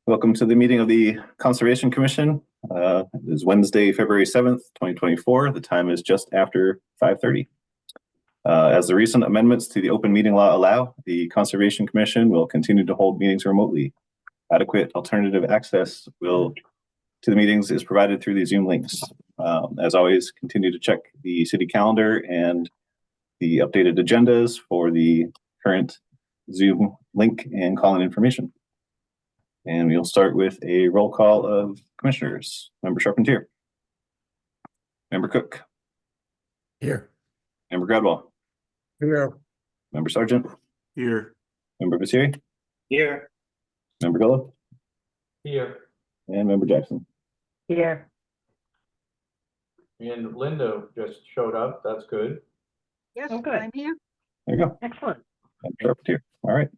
Welcome to the meeting of the Conservation Commission. It is Wednesday, February 7th, 2024. The time is just after 5:30. As the recent amendments to the open meeting law allow, the Conservation Commission will continue to hold meetings remotely. Adequate alternative access to the meetings is provided through the Zoom links. As always, continue to check the city calendar and the updated agendas for the current Zoom link and call-in information. And we'll start with a roll call of commissioners. Member Charpentier. Member Cook. Here. Member Gradwell. Here. Member Sargent. Here. Member Vasieri. Here. Member Gullo. Here. And Member Jackson. Here. And Linda just showed up. That's good. Yes, Oh, good. I'm here. There you go. Excellent. Member Charpentier. All right.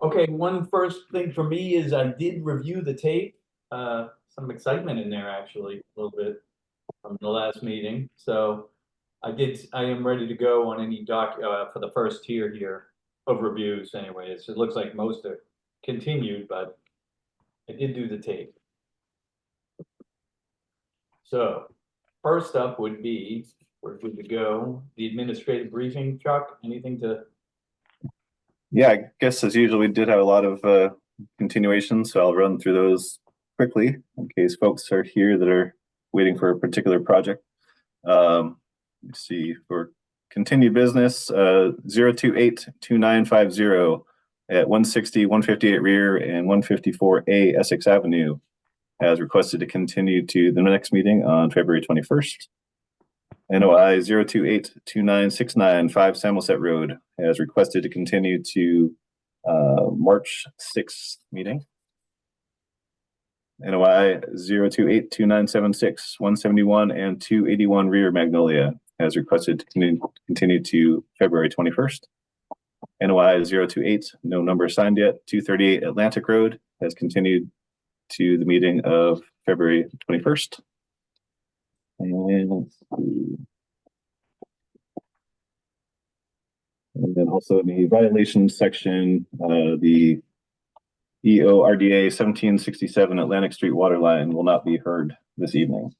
Okay, one first thing for me is I did review the tape. Some excitement in there actually, a little bit from the last meeting. So I am ready to go on any for the first tier here of reviews anyways. It looks like most are continued, but I did do the tape. So first up would be, we're good to go, the administrative briefing. Chuck, anything to? Yeah, I guess as usual, we did have a lot of continuations, so I'll run through those quickly in case folks are here that are waiting for a particular project. Let's see, for continued business, 0282950 at 160, 158 Rear and 154A Essex Avenue has requested to continue to the next meeting on February 21st. NOI 0282969 5 Samoset Road has requested to continue to March 6th meeting. NOI 0282976 171 and 281 Rear Magnolia has requested to continue to February 21st. NOI 028, no number assigned yet, 238 Atlantic Road has continued to the meeting of February 21st. And let's see. And then also in the violations section, the EORDA 1767 Atlantic Street water line will not be heard this evening.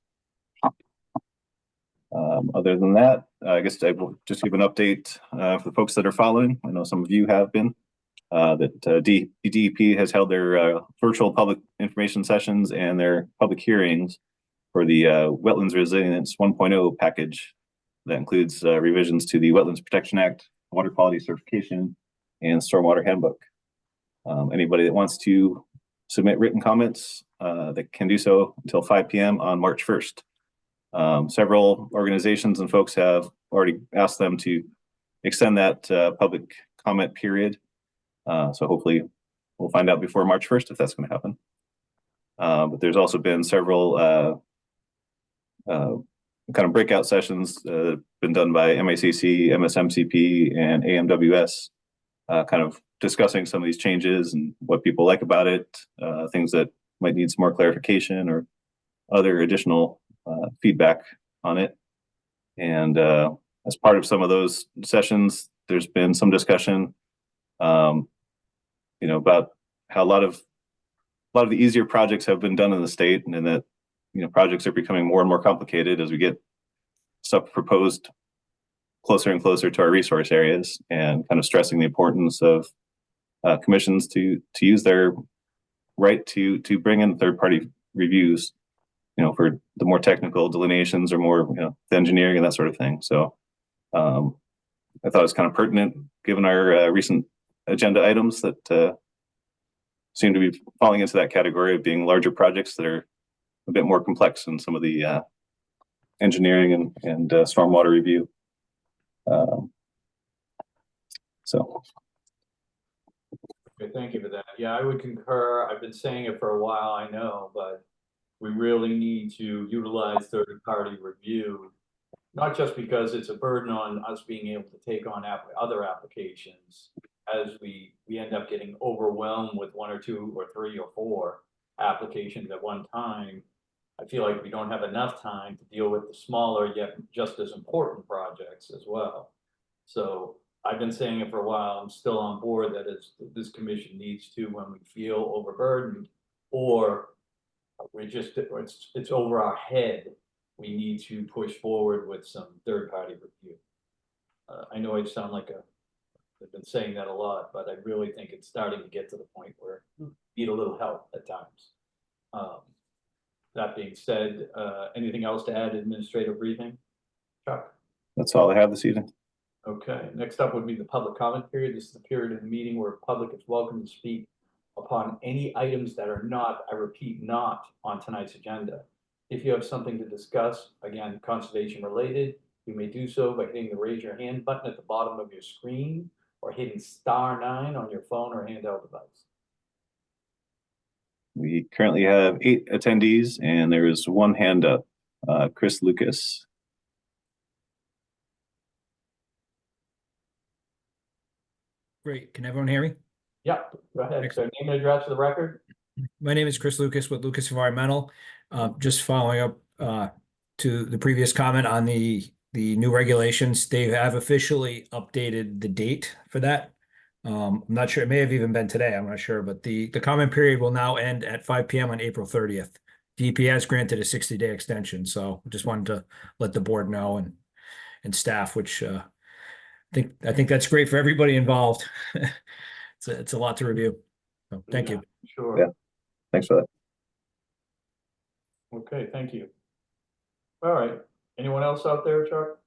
Other than that, I guess I will just give an update for the folks that are following. I know some of you have been. That DEP has held their virtual public information sessions and their public hearings for the Wetlands Resilience 1.0 package that includes revisions to the Wetlands Protection Act, Water Quality Certification, and Stormwater Handbook. Anybody that wants to submit written comments that can do so until 5 p.m. on March 1st. Several organizations and folks have already asked them to extend that public comment period. So hopefully we'll find out before March 1st if that's going to happen. But there's also been several kind of breakout sessions been done by MACC, MSMCP, and AMWS, kind of discussing some of these changes and what people like about it, things that might need some more clarification or other additional feedback on it. And as part of some of those sessions, there's been some discussion, about how a lot of the easier projects have been done in the state, and that projects are becoming more and more complicated as we get stuff proposed closer and closer to our resource areas, and kind of stressing the importance of commissions to use their right to bring in third-party reviews, for the more technical delineations or more, the engineering and that sort of thing. So I thought it was kind of pertinent given our recent agenda items that seem to be falling into that category of being larger projects that are a bit more complex in some of the engineering and stormwater review. So. Okay, thank you for that. Yeah, I would concur. I've been saying it for a while, I know, but we really need to utilize third-party review, not just because it's a burden on us being able to take on other applications as we end up getting overwhelmed with 1 or 2 or 3 or 4 applications at one time. I feel like we don't have enough time to deal with the smaller yet just as important projects as well. So I've been saying it for a while, I'm still on board that this commission needs to, when we feel overburdened, or it's over our head, we need to push forward with some third-party review. I know I sound like I've been saying that a lot, but I really think it's starting to get to the point where we need a little help at times. That being said, anything else to add, administrative briefing? Chuck? That's all I have this evening. Okay, next up would be the public comment period. This is the period of the meeting where public is welcome to speak upon any items that are not, I repeat, not on tonight's agenda. If you have something to discuss, again, conservation related, you may do so by hitting the raise your hand button at the bottom of your screen or hitting *9 on your phone or handheld device. We currently have 8 attendees and there is one hand up. Chris Lucas. Great. Can everyone hear me? Yep, go ahead. So Excellent. name and address for the record. My name is Chris Lucas with Lucas Environmental. Just following up to the previous comment on the new regulations, they have officially updated the date for that. I'm not sure, it may have even been today, I'm not sure, but the comment period will now end at 5 p.m. on April 30th. DEP has granted a 60-day extension, so just wanted to let the board know and staff, which I think that's great for everybody involved. It's a lot to review. So thank you. Sure. Yeah. Thanks for that. Okay, thank you. All right. Anyone else out there, Chuck?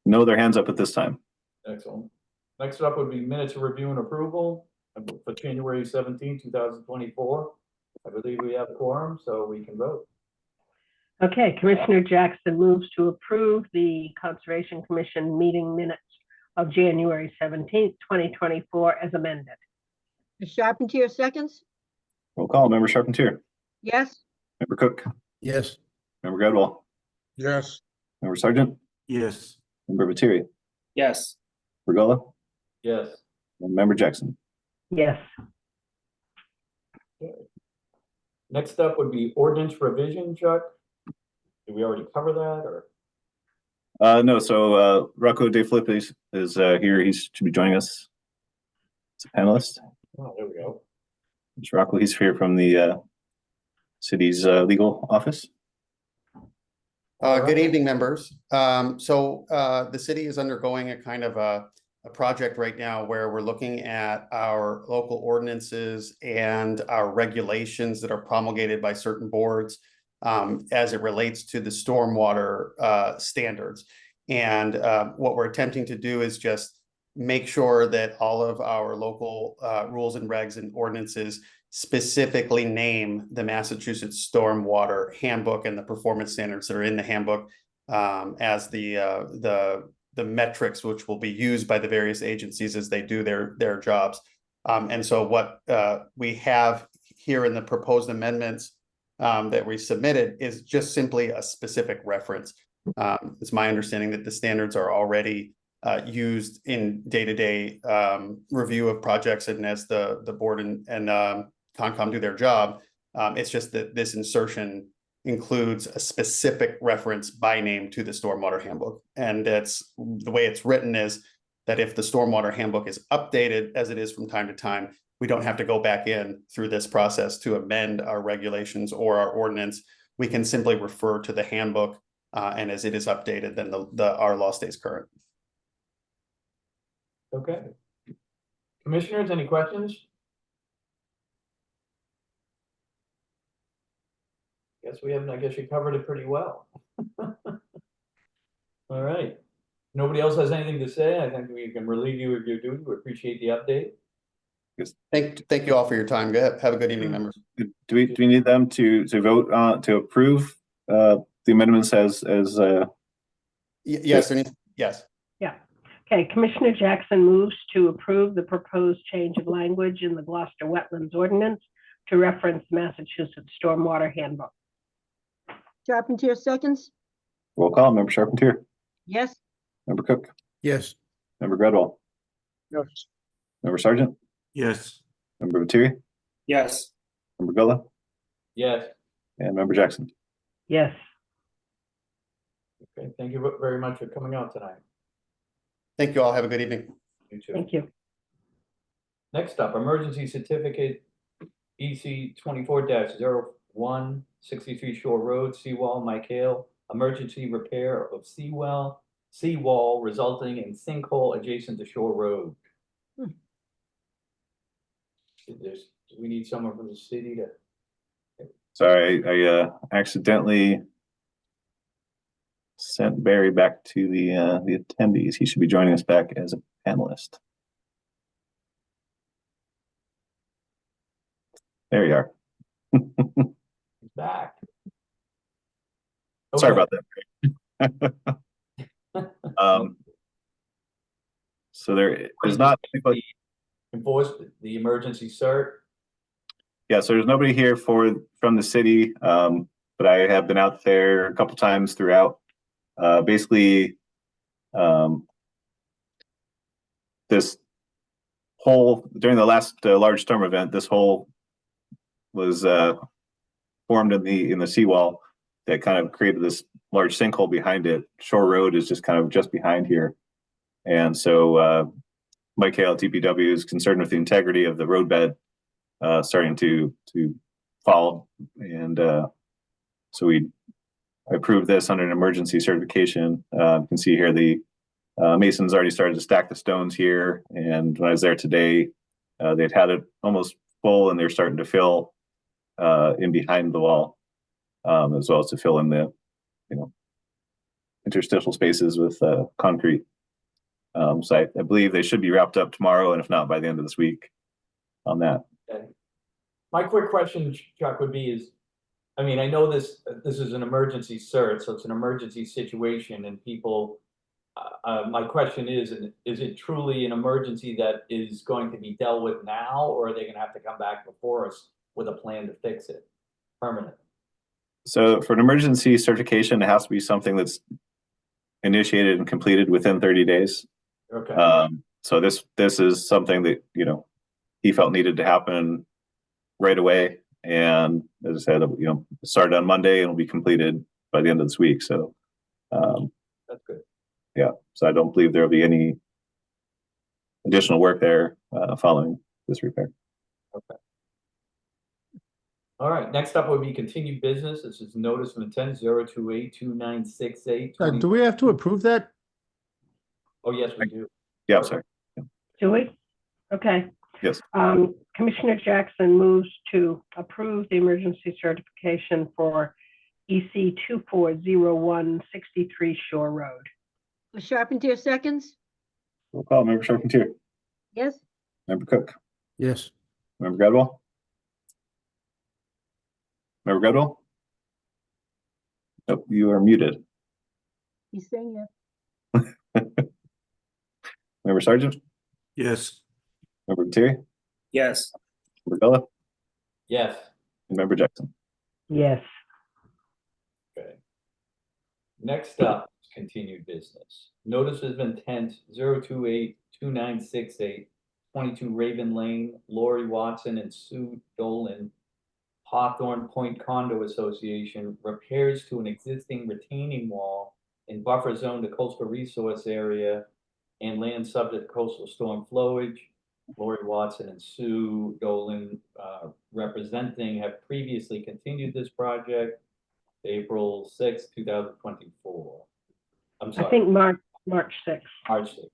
No other hands up at this time. Excellent. Next up would be minutes of review and approval for January 17, 2024. I believe we have a quorum, so we can vote. Okay, Commissioner Jackson moves to approve the Conservation Commission meeting minutes of January 17th, 2024 as amended. Ms. Charpentier seconds? Roll call. Member Charpentier. Yes. Member Cook. Yes. Member Gradwell. Yes. Member Sargent. Yes. Member Viteri. Yes. Regola. Yes. And Member Jackson. Yes. Next up would be ordinance revision, Chuck. Did we already cover that, or? No, so Rocco De Filippi is here. He should be joining us as a panelist. Oh, there we go. It's Rocco. He's here from the city's legal office. Good evening, members. The city is undergoing a kind of a project right now where we're looking at our local ordinances and our regulations that are promulgated by certain boards as it relates to the stormwater standards. And what we're attempting to do is just make sure that all of our local rules and regs and ordinances specifically name the Massachusetts Stormwater Handbook and the performance standards that are in the handbook as the metrics which will be used by the various agencies as they do their jobs. And so what we have here in the proposed amendments that we submitted is just simply a specific reference. It's my understanding that the standards are already used in day-to-day review of projects, and as the board and Concom do their job, it's just that this insertion includes a specific reference by name to the Stormwater Handbook. And that's the way it's written, is that if the Stormwater Handbook is updated, as it is from time to time, we don't have to go back in through this process to amend our regulations or our ordinance. We can simply refer to the handbook, and as it is updated, then our law stays current. Okay. Commissioners, any questions? I guess you covered it pretty well. All right. Nobody else has anything to say? I think we can relieve you of your duty. We appreciate the update. Thank you all for your time. Go ahead. Have a good evening, members. Do we need them to vote on to approve the amendments as Yes. Yes. Yeah. Okay, Commissioner Jackson moves to approve the proposed change of language in the Gloucester Wetlands Ordinance to reference Massachusetts Stormwater Handbook. Charpentier seconds? roll call? Member Charpentier. Yes. Member Cook. Yes. Member Gradwell. Yes. Member Sargent. Yes. Member Viteri. Yes. Member Gullah. Yes. And Member Jackson. Yes. Okay. Thank you very much for coming out tonight. Thank you all. Have a good evening. You too. Thank you. Next up, emergency certificate EC 24-01, 63 Shore Road, seawall, Mike Hale. Emergency repair of seawall resulting in sinkhole adjacent to Shore Road. We need someone from the city to, Sorry, I accidentally sent Barry back to the attendees. He should be joining us back as a panelist. There you are. he's back. Sorry Okay. about that. So there's not, Enforce the emergency cert. yeah, so there's nobody here from the city, but I have been out there a couple times throughout. Basically, this hole during the last large storm event, this hole was formed in the seawall that kind of created this large sinkhole behind it. Shore Road is just kind of just behind here, and so Mike Hale at DPW is concerned with the integrity of the roadbed starting to fall, and so I approved this under an emergency certification. You can see here the masons already started to stack the stones here, and when I was there today, they'd had it almost full, and they're starting to fill in behind the wall, as well as to fill in the interstitial spaces with concrete. So I believe they should be wrapped up tomorrow, and if not, by the end of this week on that. Okay. My quick question, Chuck, would be I mean, I know this is an emergency cert, so it's an emergency situation, and people, my question is it truly an emergency that is going to be dealt with now, or are they gonna have to come back before us with a plan to fix it permanently? So for an emergency certification, it has to be something that's initiated and completed within 30 days. Okay, So this is something that, he felt needed to happen right away. And as I said, it started on Monday and will be completed by the end of this week. So, that's good. yeah, so I don't believe there will be any additional work there following this repair. Okay. All right, next up would be continued business. This is notice of intent 0282968. Do we have to approve that? Oh, yes, we do. Yeah, I'm sorry. Do we? Okay. Yes. Commissioner Jackson moves to approve the emergency certification for EC 2401 63 Shore Road. Charpentier seconds. Roll call. Member Charpentier, Yes. Member Cook, Yes. Member Gradwell, Member Gradwell. Nope, you are muted. He's saying yes. Member Sargent, Yes. Member Terry, yes, Member Bella, Yes. and Member Jackson. Yes. Okay. Next up, is continued business. Notice of intent 0282968, 22 Raven Lane, Lori Watson and Sue Dolan, Hawthorne Point Condo Association, repairs to an existing retaining wall in buffer zone to coastal resource area and land subject to coastal storm flowage. Lori Watson and Sue Dolan representing have previously continued this project April 6, 2024. I'm sorry. I think March 6th. March 6th.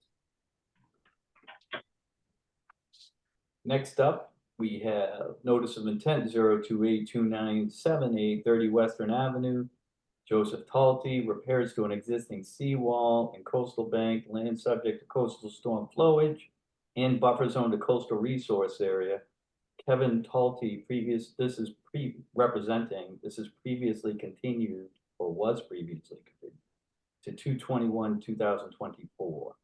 Next up, we have notice of intent 0282978, 30 Western Avenue. Joseph Talty, repairs to an existing seawall in coastal bank, land subject to coastal storm flowage and buffer zone to coastal resource area. Kevin Talty, this is previously continued, or was previously continued, to 2/21/2024.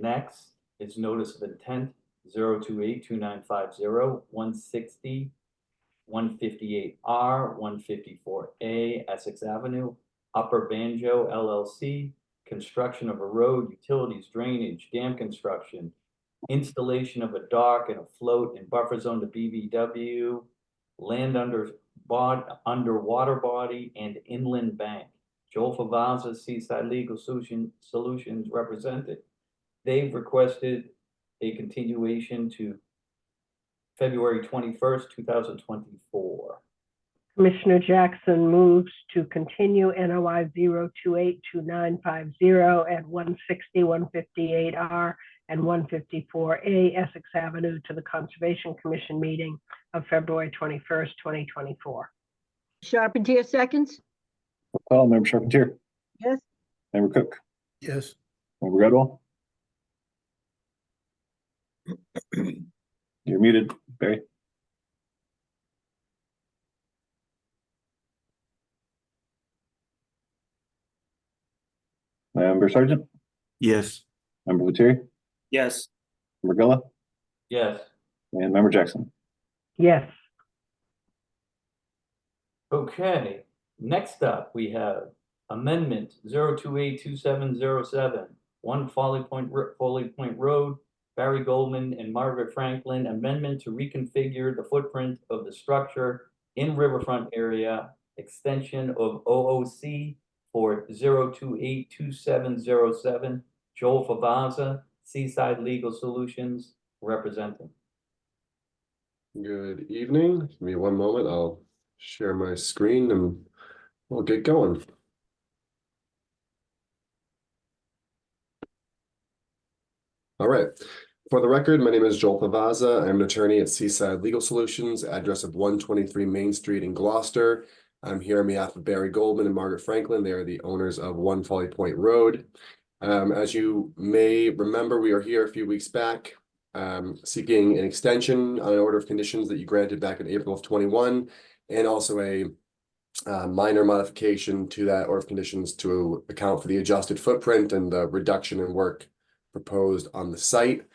Next is notice of intent 0282950, 160, 158R, 154A, Essex Avenue, Upper Banjo LLC, construction of a road, utilities, drainage, dam construction, installation of a dock and a float in buffer zone to BVW, land under water body and inland bank. Joel Favaza, Seaside Legal Solutions represented. They've requested a continuation to February 21st, 2024. Commissioner Jackson moves to continue NOI 0282950 at 160, 158R, and 154A Essex Avenue to the Conservation Commission meeting of February 21st, 2024. Charpentier seconds. Call, Member Charpentier, Yes. Member Cook, Yes. Member Redwall. You're muted, Barry. Member Sergeant, Yes. Member Lettieri, Yes. Member Gullah, Yes. and Member Jackson. Yes. Okay, next up, we have amendment 0282707, 1 Folly Point Road, Barry Goldman and Margaret Franklin, amendment to reconfigure the footprint of the structure in riverfront area, extension of OOC for 0282707, Joel Favaza, Seaside Legal Solutions, representing. Good evening. Give me one moment. I'll share my screen and we'll get going. All right. For the record, my name is Joel Favaza. I'm an attorney at Seaside Legal Solutions, address of 123 Main Street in Gloucester. I'm here on behalf of Barry Goldman and Margaret Franklin. They are the owners of 1 Folly Point Road. As you may remember, we were here a few weeks back seeking an extension on an order of conditions that you granted back in April of 21, and also a minor modification to that order of conditions to account for the adjusted footprint and the reduction in work proposed on the site.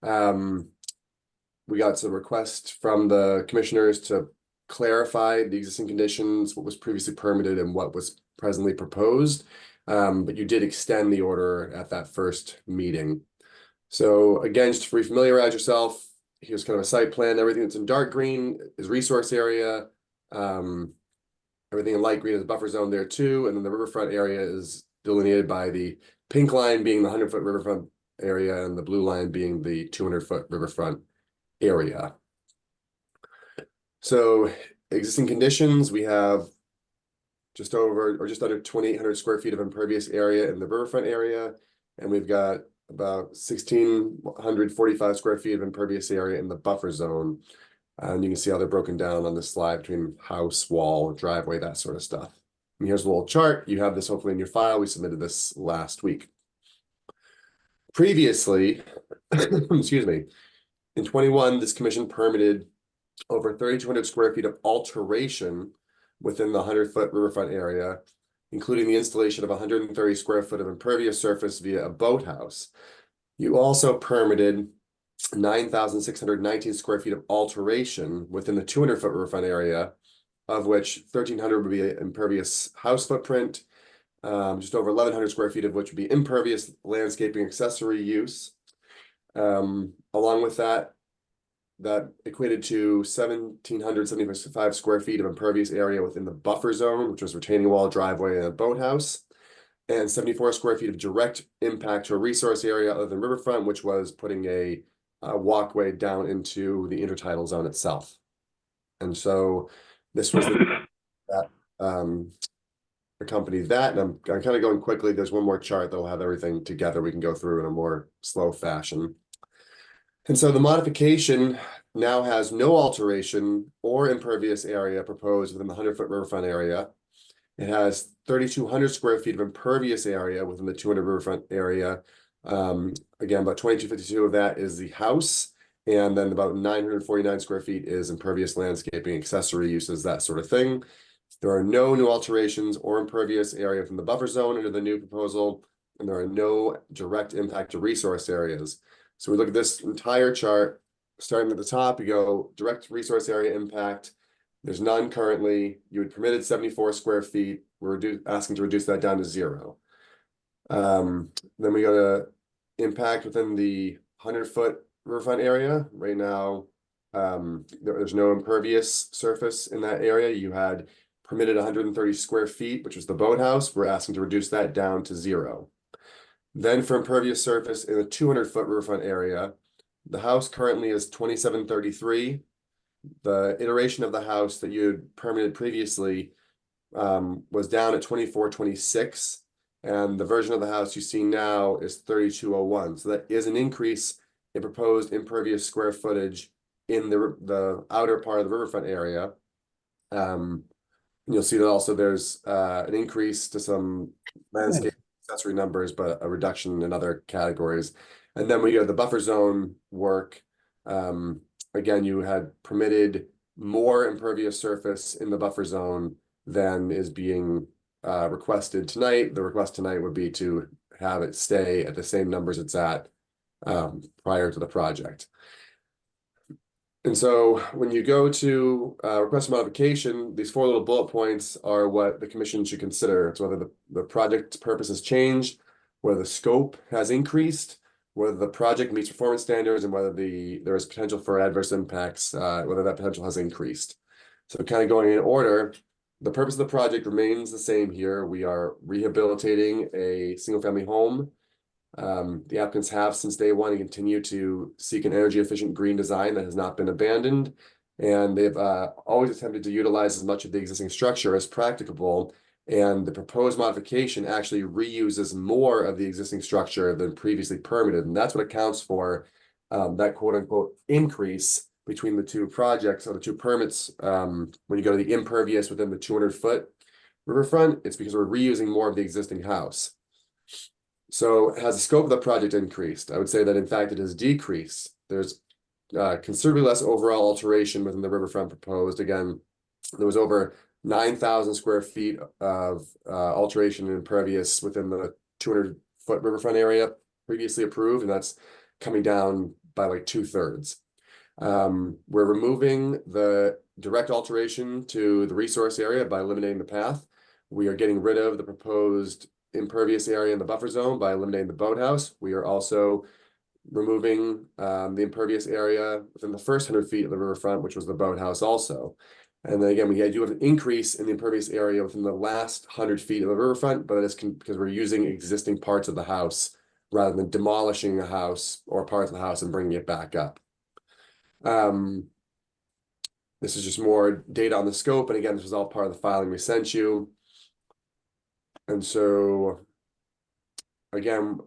We got some requests from the commissioners to clarify the existing conditions, what was previously permitted and what was presently proposed. But you did extend the order at that first meeting. So again, just to refamiliarize yourself, here's kind of a site plan. Everything that's in dark green is resource area. Everything in light green is buffer zone there too. And then the riverfront area is delineated by the pink line being the 100-foot riverfront area and the blue line being the 200-foot riverfront area. So existing conditions, we have just over or just under 2,800 square feet of impervious area in the riverfront area. And we've got about 1,645 square feet of impervious area in the buffer zone. And you can see how they're broken down on this slide between house, wall, driveway, that sort of stuff. And here's a little chart. You have this hopefully in your file. We submitted this last week. Previously, excuse me, in 21, this commission permitted over 3,200 square feet of alteration within the 100-foot riverfront area, including the installation of 130 square foot of impervious surface via a boathouse. You also permitted 9,619 square feet of alteration within the 200-foot riverfront area, of which 1,300 would be an impervious house footprint, just over 1,100 square feet of which would be impervious landscaping accessory use. Along with that equated to 1,775 square feet of impervious area within the buffer zone, which was retaining wall, driveway, and a boathouse, and 74 square feet of direct impact to a resource area other than riverfront, which was putting a walkway down into the intertidal zone itself. And so this was that accompanied that, and I'm kind of going quickly. There's one more chart that'll have everything together we can go through in a more slow fashion. And so the modification now has no alteration or impervious area proposed within the 100-foot riverfront area. It has 3,200 square feet of impervious area within the 200 riverfront area. Again, about 2,252 of that is the house, and then about 949 square feet is impervious landscaping, accessory uses, that sort of thing. There are no new alterations or impervious area from the buffer zone under the new proposal, and there are no direct impact to resource areas. So we look at this entire chart, starting at the top, you go direct resource area impact. There's none currently. You had permitted 74 square feet. We're asking to reduce that down to 0. Then we go to impact within the 100-foot riverfront area. Right now, there's no impervious surface in that area. You had permitted 130 square feet, which was the boathouse. We're asking to reduce that down to 0. Then for impervious surface in the 200-foot riverfront area, the house currently is 2733. The iteration of the house that you had permitted previously was down at 2426, and the version of the house you see now is 3201. So that is an increase in proposed impervious square footage in the outer part of the riverfront area. And you'll see that also there's an increase to some landscape accessory numbers, but a reduction in other categories. And then we go to the buffer zone work. Again, you had permitted more impervious surface in the buffer zone than is being requested tonight. The request tonight would be to have it stay at the same numbers it's at prior to the project. And so when you go to request modification, these 4 little bullet points are what the commission should consider. It's whether the project's purpose has changed, whether the scope has increased, whether the project meets performance standards, and whether there is potential for adverse impacts, whether that potential has increased. So kind of going in order, the purpose of the project remains the same here. We are rehabilitating a single-family home. The applicants have since day one and continue to seek an energy efficient green design that has not been abandoned. And they've always attempted to utilize as much of the existing structure as practicable. And the proposed modification actually reuses more of the existing structure than previously permitted. And that's what accounts for that quote unquote increase between the 2 projects or the 2 permits. When you go to the impervious within the 200-foot riverfront, it's because we're reusing more of the existing house. So has the scope of the project increased? I would say that in fact it has decreased. There's considerably less overall alteration within the riverfront proposed. Again, there was over 9,000 square feet of alteration and impervious within the 200-foot riverfront area previously approved, and that's coming down by like 2/3. We're removing the direct alteration to the resource area by eliminating the path. We are getting rid of the proposed impervious area in the buffer zone by eliminating the boathouse. We are also removing the impervious area within the first 100 feet of the riverfront, which was the boathouse also. And then again, we do have an increase in the impervious area within the last 100 feet of the riverfront, but that is because we're using existing parts of the house rather than demolishing a house or parts of the house and bringing it back up. This is just more data on the scope. And again, this was all part of the filing we sent you. And so, again,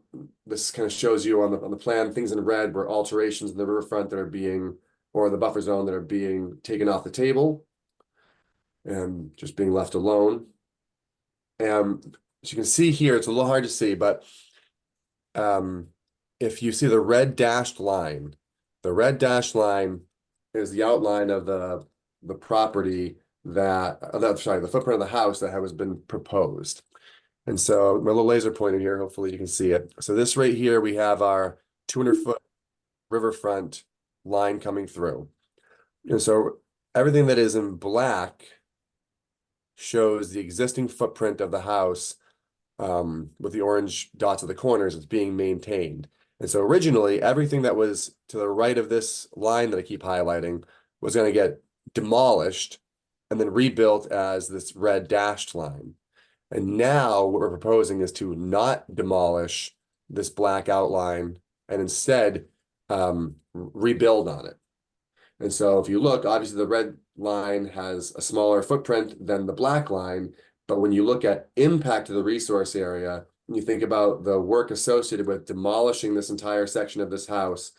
this kind of shows you on the plan, things in red were alterations in the riverfront that are being, or the buffer zone that are being taken off the table and just being left alone. And as you can see here, it's a little hard to see, but if you see the red dashed line is the outline of the property the footprint of the house that has been proposed. And so my little laser pointer here, hopefully you can see it. So this right here, we have our 200-foot riverfront line coming through. And so everything that is in black shows the existing footprint of the house with the orange dots at the corners is being maintained. And so originally, everything that was to the right of this line that I keep highlighting was going to get demolished and then rebuilt as this red dashed line. And now what we're proposing is to not demolish this black outline and instead rebuild on it. And so if you look, obviously the red line has a smaller footprint than the black line, but when you look at impact to the resource area, and you think about the work associated with demolishing this entire section of this house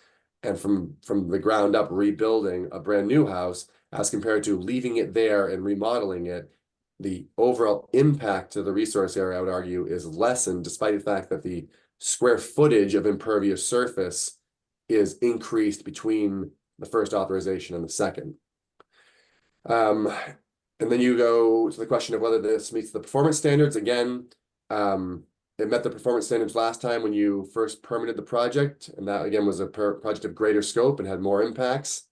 and from the ground up rebuilding a brand new house as compared to leaving it there and remodeling it, the overall impact to the resource area, I would argue, is lessened despite the fact that the square footage of impervious surface is increased between the first authorization and the second. And then you go to the question of whether this meets the performance standards. Again, it met the performance standards last time when you first permitted the project, and that again was a project of greater scope and had more impacts.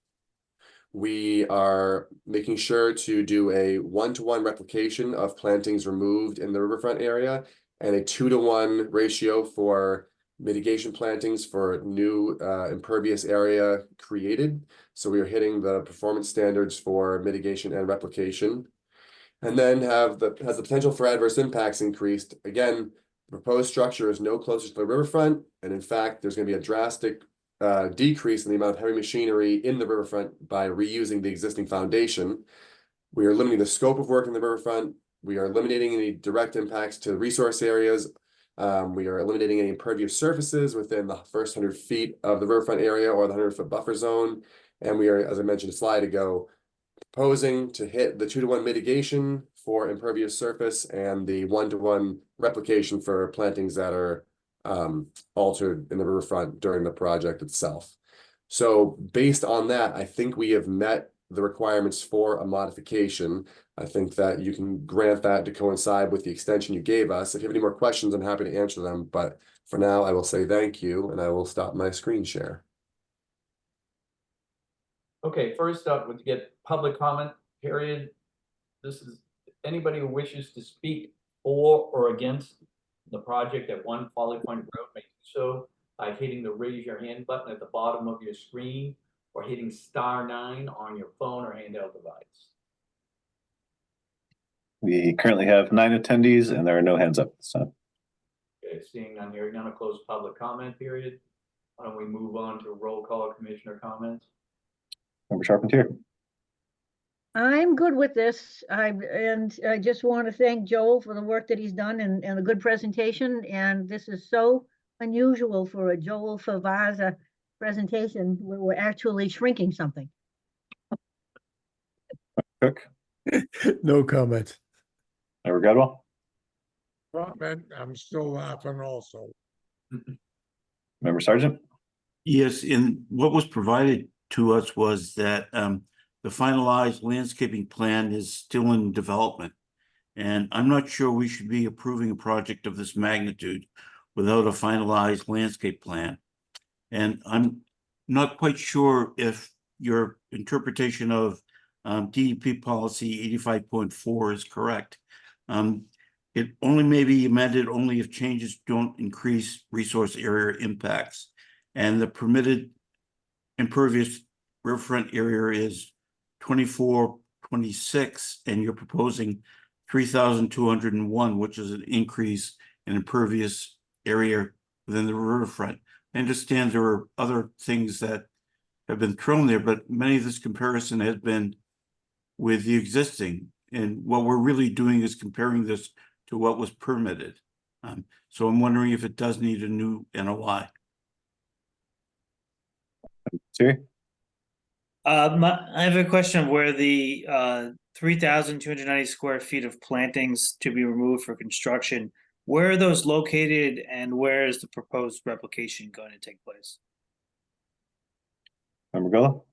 We are making sure to do a 1-to-1 replication of plantings removed in the riverfront area and a 2-to-1 ratio for mitigation plantings for new impervious area created. So we are hitting the performance standards for mitigation and replication. And then has the potential for adverse impacts increased. Again, the proposed structure is no closer to the riverfront, and in fact, there's going to be a drastic decrease in the amount of heavy machinery in the riverfront by reusing the existing foundation. We are limiting the scope of work in the riverfront. We are eliminating any direct impacts to resource areas. We are eliminating any impervious surfaces within the first 100 feet of the riverfront area or the 100-foot buffer zone. And we are, as I mentioned a slide ago, proposing to hit the 2-to-1 mitigation for impervious surface and the 1-to-1 replication for plantings that are altered in the riverfront during the project itself. So based on that, I think we have met the requirements for a modification. I think that you can grant that to coincide with the extension you gave us. If you have any more questions, I'm happy to answer them. But for now, I will say thank you, and I will stop my screen share. Okay, first up, we get public comment period. This is anybody who wishes to speak for or against the project at 1 Folly Point Road may do so by hitting the raise your hand button at the bottom of your screen or hitting *9 on your phone or handheld device. We currently have 9 attendees and there are no hands up this time. Okay, seeing none, hearing none, a closed public comment period. Why don't we move on to roll call commissioner comments? Member Charpentier. I'm good with this. And I just want to thank Joel for the work that he's done and a good presentation. And this is so unusual for a Joel Favazza presentation where we're actually shrinking something. Cook. No comment. Member Gadwell. Comment, I'm still laughing also. Member Sargent. Yes, in what was provided to us was that the finalized landscaping plan is still in development. And I'm not sure we should be approving a project of this magnitude without a finalized landscape plan. And I'm not quite sure if your interpretation of DEP policy 85.4 is correct. It only may be amended only if changes don't increase resource area impacts. And the permitted impervious riverfront area is 2426, and you're proposing 3,201, which is an increase in impervious area within the riverfront. I understand there are other things that have been thrown there, but many of this comparison has been with the existing. And what we're really doing is comparing this to what was permitted. So I'm wondering if it does need a new NOI. Siri. I have a question of where the 3,290 square feet of plantings to be removed for construction, where are those located and where is the proposed replication going to take place? Member Gullo.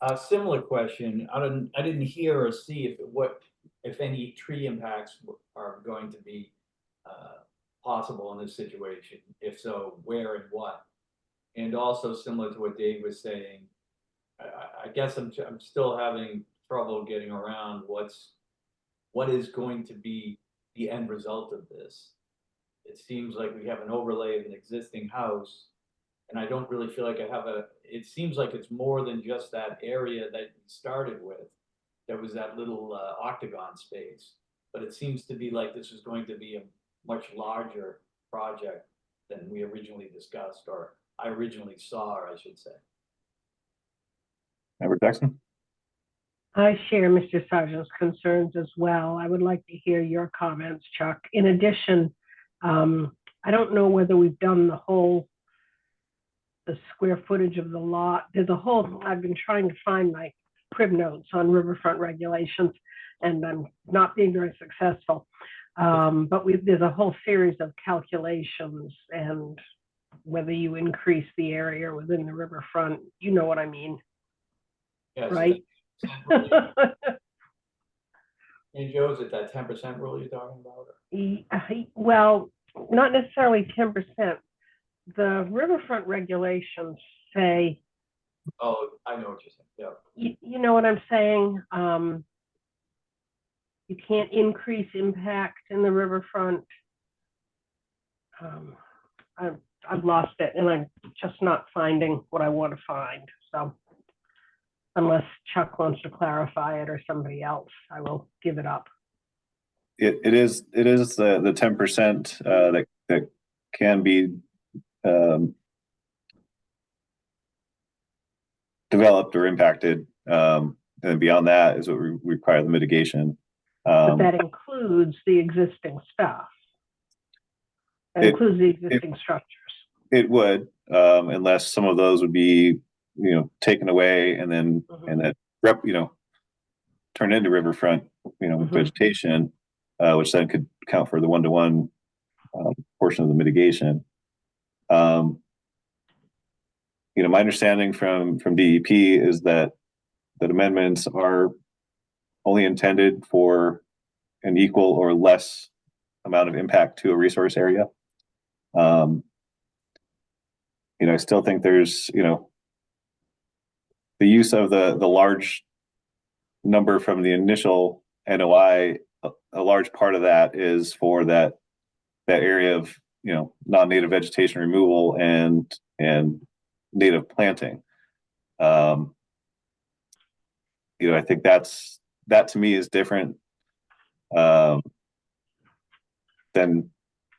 A similar question. I didn't hear or see if any tree impacts are going to be possible in this situation. If so, where and what? And also similar to what Dave was saying, I guess I'm still having trouble getting around what is going to be the end result of this. It seems like we have an overlay of an existing house, and I don't really feel like I have it seems like it's more than just that area that we started with. There was that little octagon space, but it seems to be like this is going to be a much larger project than we originally discussed, or I originally saw, I should say. Member Jackson. I share Mr. Sargent's concerns as well. I would like to hear your comments, Chuck. In addition, I don't know whether we've done the square footage of the lot. I've been trying to find my crib notes on riverfront regulations, and I'm not being very successful. But there's a whole series of calculations, and whether you increase the area within the riverfront, you know what I mean, Yes, right? And Joe, is it that 10% rule you're talking about? Well, not necessarily 10%. The riverfront regulations say. Oh, I know what you're saying. Yeah. You know what I'm saying? You can't increase impact in the riverfront. I've lost it, and I'm just not finding what I want to find. So Unless Chuck wants to clarify it or somebody else, I will give it up. It is the 10% that can be developed or impacted. And beyond that is what we require the mitigation. But that includes the existing stuff. That includes the existing structures. It would, unless some of those would be, taken away and then and that turned into riverfront, vegetation, which then could count for the 1-to-1 portion of the mitigation. My understanding from DEP is that amendments are only intended for an equal or less amount of impact to a resource area. I still think there's, the use of the large number from the initial NOI, a large part of that is for that area of, non-native vegetation removal and native planting. I think that to me is different than an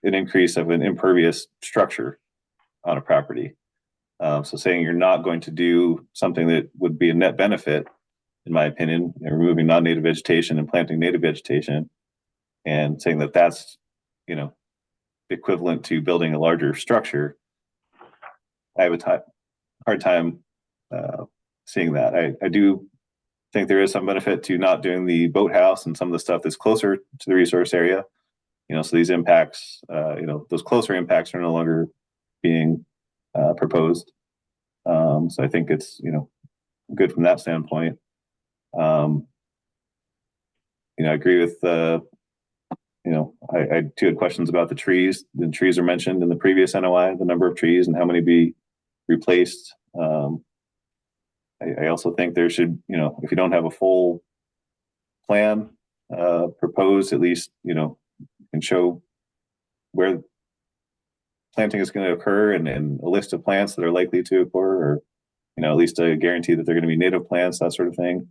increase of an impervious structure on a property. So saying you're not going to do something that would be a net benefit, in my opinion, removing non-native vegetation and planting native vegetation, and saying that that's, equivalent to building a larger structure, I have a hard time seeing that. I do think there is some benefit to not doing the boathouse and some of the stuff that's closer to the resource area. So these impacts, those closer impacts are no longer being proposed. So I think it's, good from that standpoint. I agree with, I too had questions about the trees. The trees are mentioned in the previous NOI, the number of trees and how many be replaced. I also think there should, if you don't have a full plan proposed, at least, can show where planting is going to occur and a list of plants that are likely to occur, or, at least a guarantee that they're going to be native plants, that sort of thing.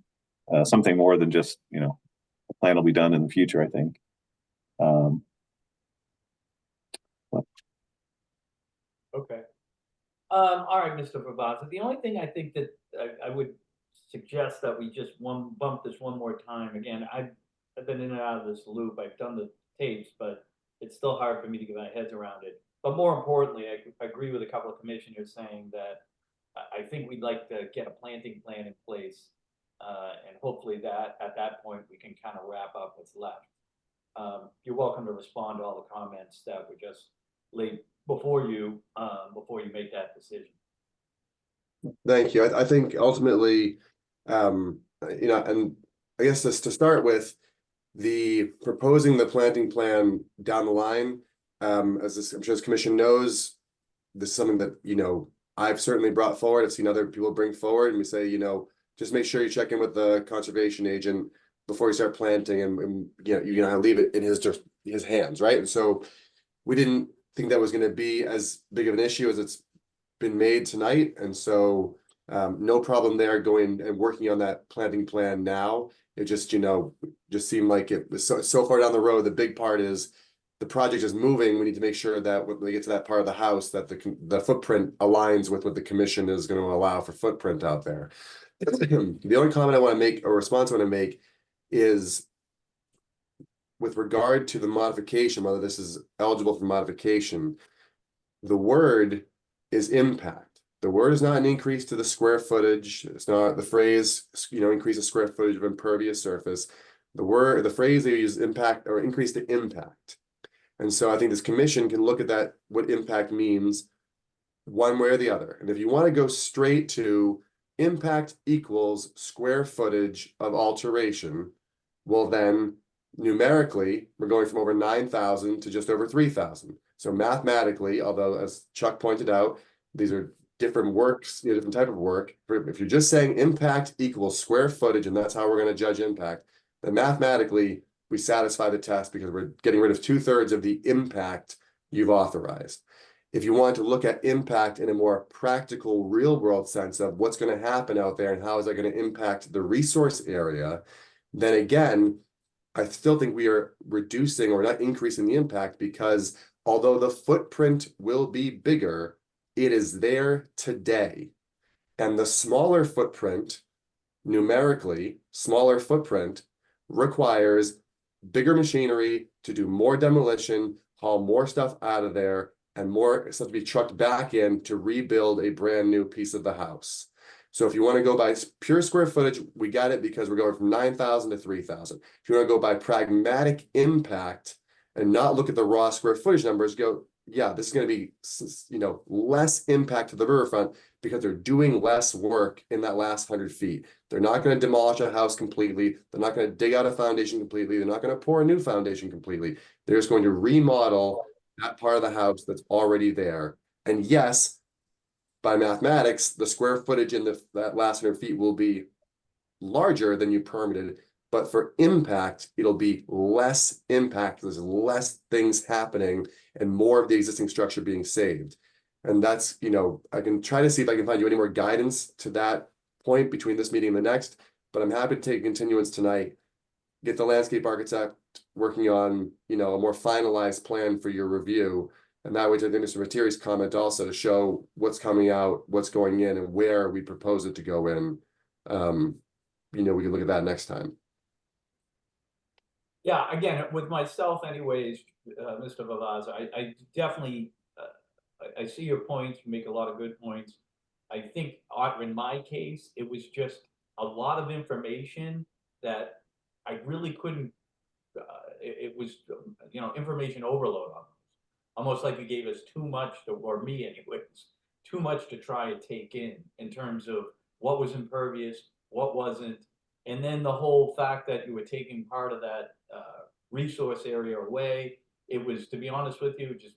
Something more than just, a plan will be done in the future, I think. Okay. All right, Mr. Vavaza. The only thing I think that I would suggest that we just bump this one more time. Again, I've been in and out of this loop. I've done the tapes, but it's still hard for me to get my head around it. But more importantly, I agree with a couple of commissioners saying that I think we'd like to get a planting plan in place. And hopefully that at that point, we can kind of wrap up what's left. You're welcome to respond to all the comments that were just laid before you make that decision. Thank you. I think ultimately, and I guess to start with, the proposing the planting plan down the line, as I'm sure this commission knows, this is something that, I've certainly brought forward. I've seen other people bring forward, and we say, just make sure you check in with the conservation agent before you start planting, and you're leave it in his hands, right? And so we didn't think that was going to be as big of an issue as it's been made tonight, and so no problem there going and working on that planting plan now. It just just seemed like it was so far down the road. The big part is the project is moving. We need to make sure that when we get to that part of the house, that the footprint aligns with what the commission is going to allow for footprint out there. The only comment I want to make, or response I want to make, is with regard to the modification, whether this is eligible for modification. The word is impact. The word is not an increase to the square footage. It's not the phrase, increase the square footage of impervious surface. The phrase they use, impact, or increase the impact. And so I think this commission can look at that, what impact means, one way or the other. And if you want to go straight to impact equals square footage of alteration, well then numerically we're going from over 9,000 to just over 3,000. So mathematically, although as Chuck pointed out, these are different works, different type of work. If you're just saying impact equals square footage and that's how we're going to judge impact, then mathematically we satisfy the test because we're getting rid of 2/3 of the impact you've authorized. If you want to look at impact in a more practical, real world sense of what's going to happen out there and how is that going to impact the resource area, then again, I still think we are reducing or not increasing the impact, because although the footprint will be bigger, it is there today. And the smaller footprint, numerically, smaller footprint requires bigger machinery to do more demolition, haul more stuff out of there, and more stuff to be trucked back in to rebuild a brand new piece of the house. So if you want to go by pure square footage, we got it, because we're going from 9,000 to 3,000. If you want to go by pragmatic impact and not look at the raw square footage numbers, go, yeah, this is going to be, you know, less impact to the riverfront because they're doing less work in that last 100 feet. They're not going to demolish a house completely. They're not going to dig out a foundation completely. They're not going to pour a new foundation completely. They're just going to remodel that part of the house that's already there. And yes, by mathematics, the square footage in that last 100 feet will be larger than you permitted, but for impact, it'll be less impact. There's less things happening and more of the existing structure being saved. And that's, you know, I can try to see if I can find you any more guidance to that point between this meeting and the next, but I'm happy to take continuance tonight, get the landscape architect working on, you know, a more finalized plan for your review. And that way, I think Mr. Mattieri's comment also to show what's coming out, what's going in, and where we propose it to go in. You know, we can look at that next time. Yeah, again, with myself anyways, Mr. Vavaza, I definitely, I see your points, you make a lot of good points. I think in my case, it was just a lot of information that I really couldn't, it was, you know, information overload on us. Almost like you gave us too much to, or me anyways, too much to try and take in terms of what was impervious, what wasn't. And then the whole fact that you were taking part of that resource area away, it was, to be honest with you, just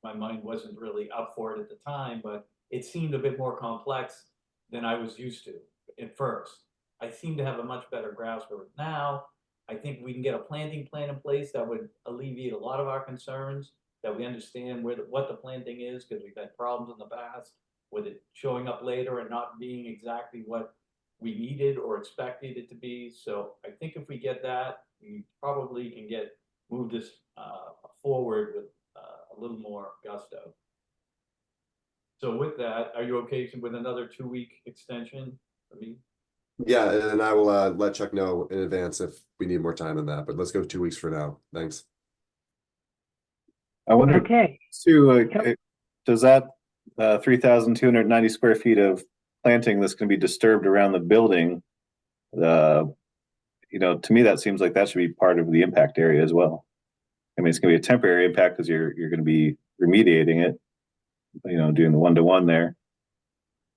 my mind wasn't really up for it at the time, but it seemed a bit more complex than I was used to at first. I seem to have a much better grasp of it now. I think we can get a planting plan in place that would alleviate a lot of our concerns, that we understand what the planting is, because we've had problems in the past with it showing up later and not being exactly what we needed or expected it to be. So I think if we get that, we probably can move this forward with a little more gusto. So with that, are you okay with another 2-week extension for me? Yeah, and I will let Chuck know in advance if we need more time than that, but let's go 2 weeks for now. Thanks. I wonder, Okay, Sue, does that 3,290 square feet of planting that's going to be disturbed around the building, you know, to me, that seems like that should be part of the impact area as well. I mean, it's going to be a temporary impact because you're going to be remediating it, you know, doing the 1-to-1 there.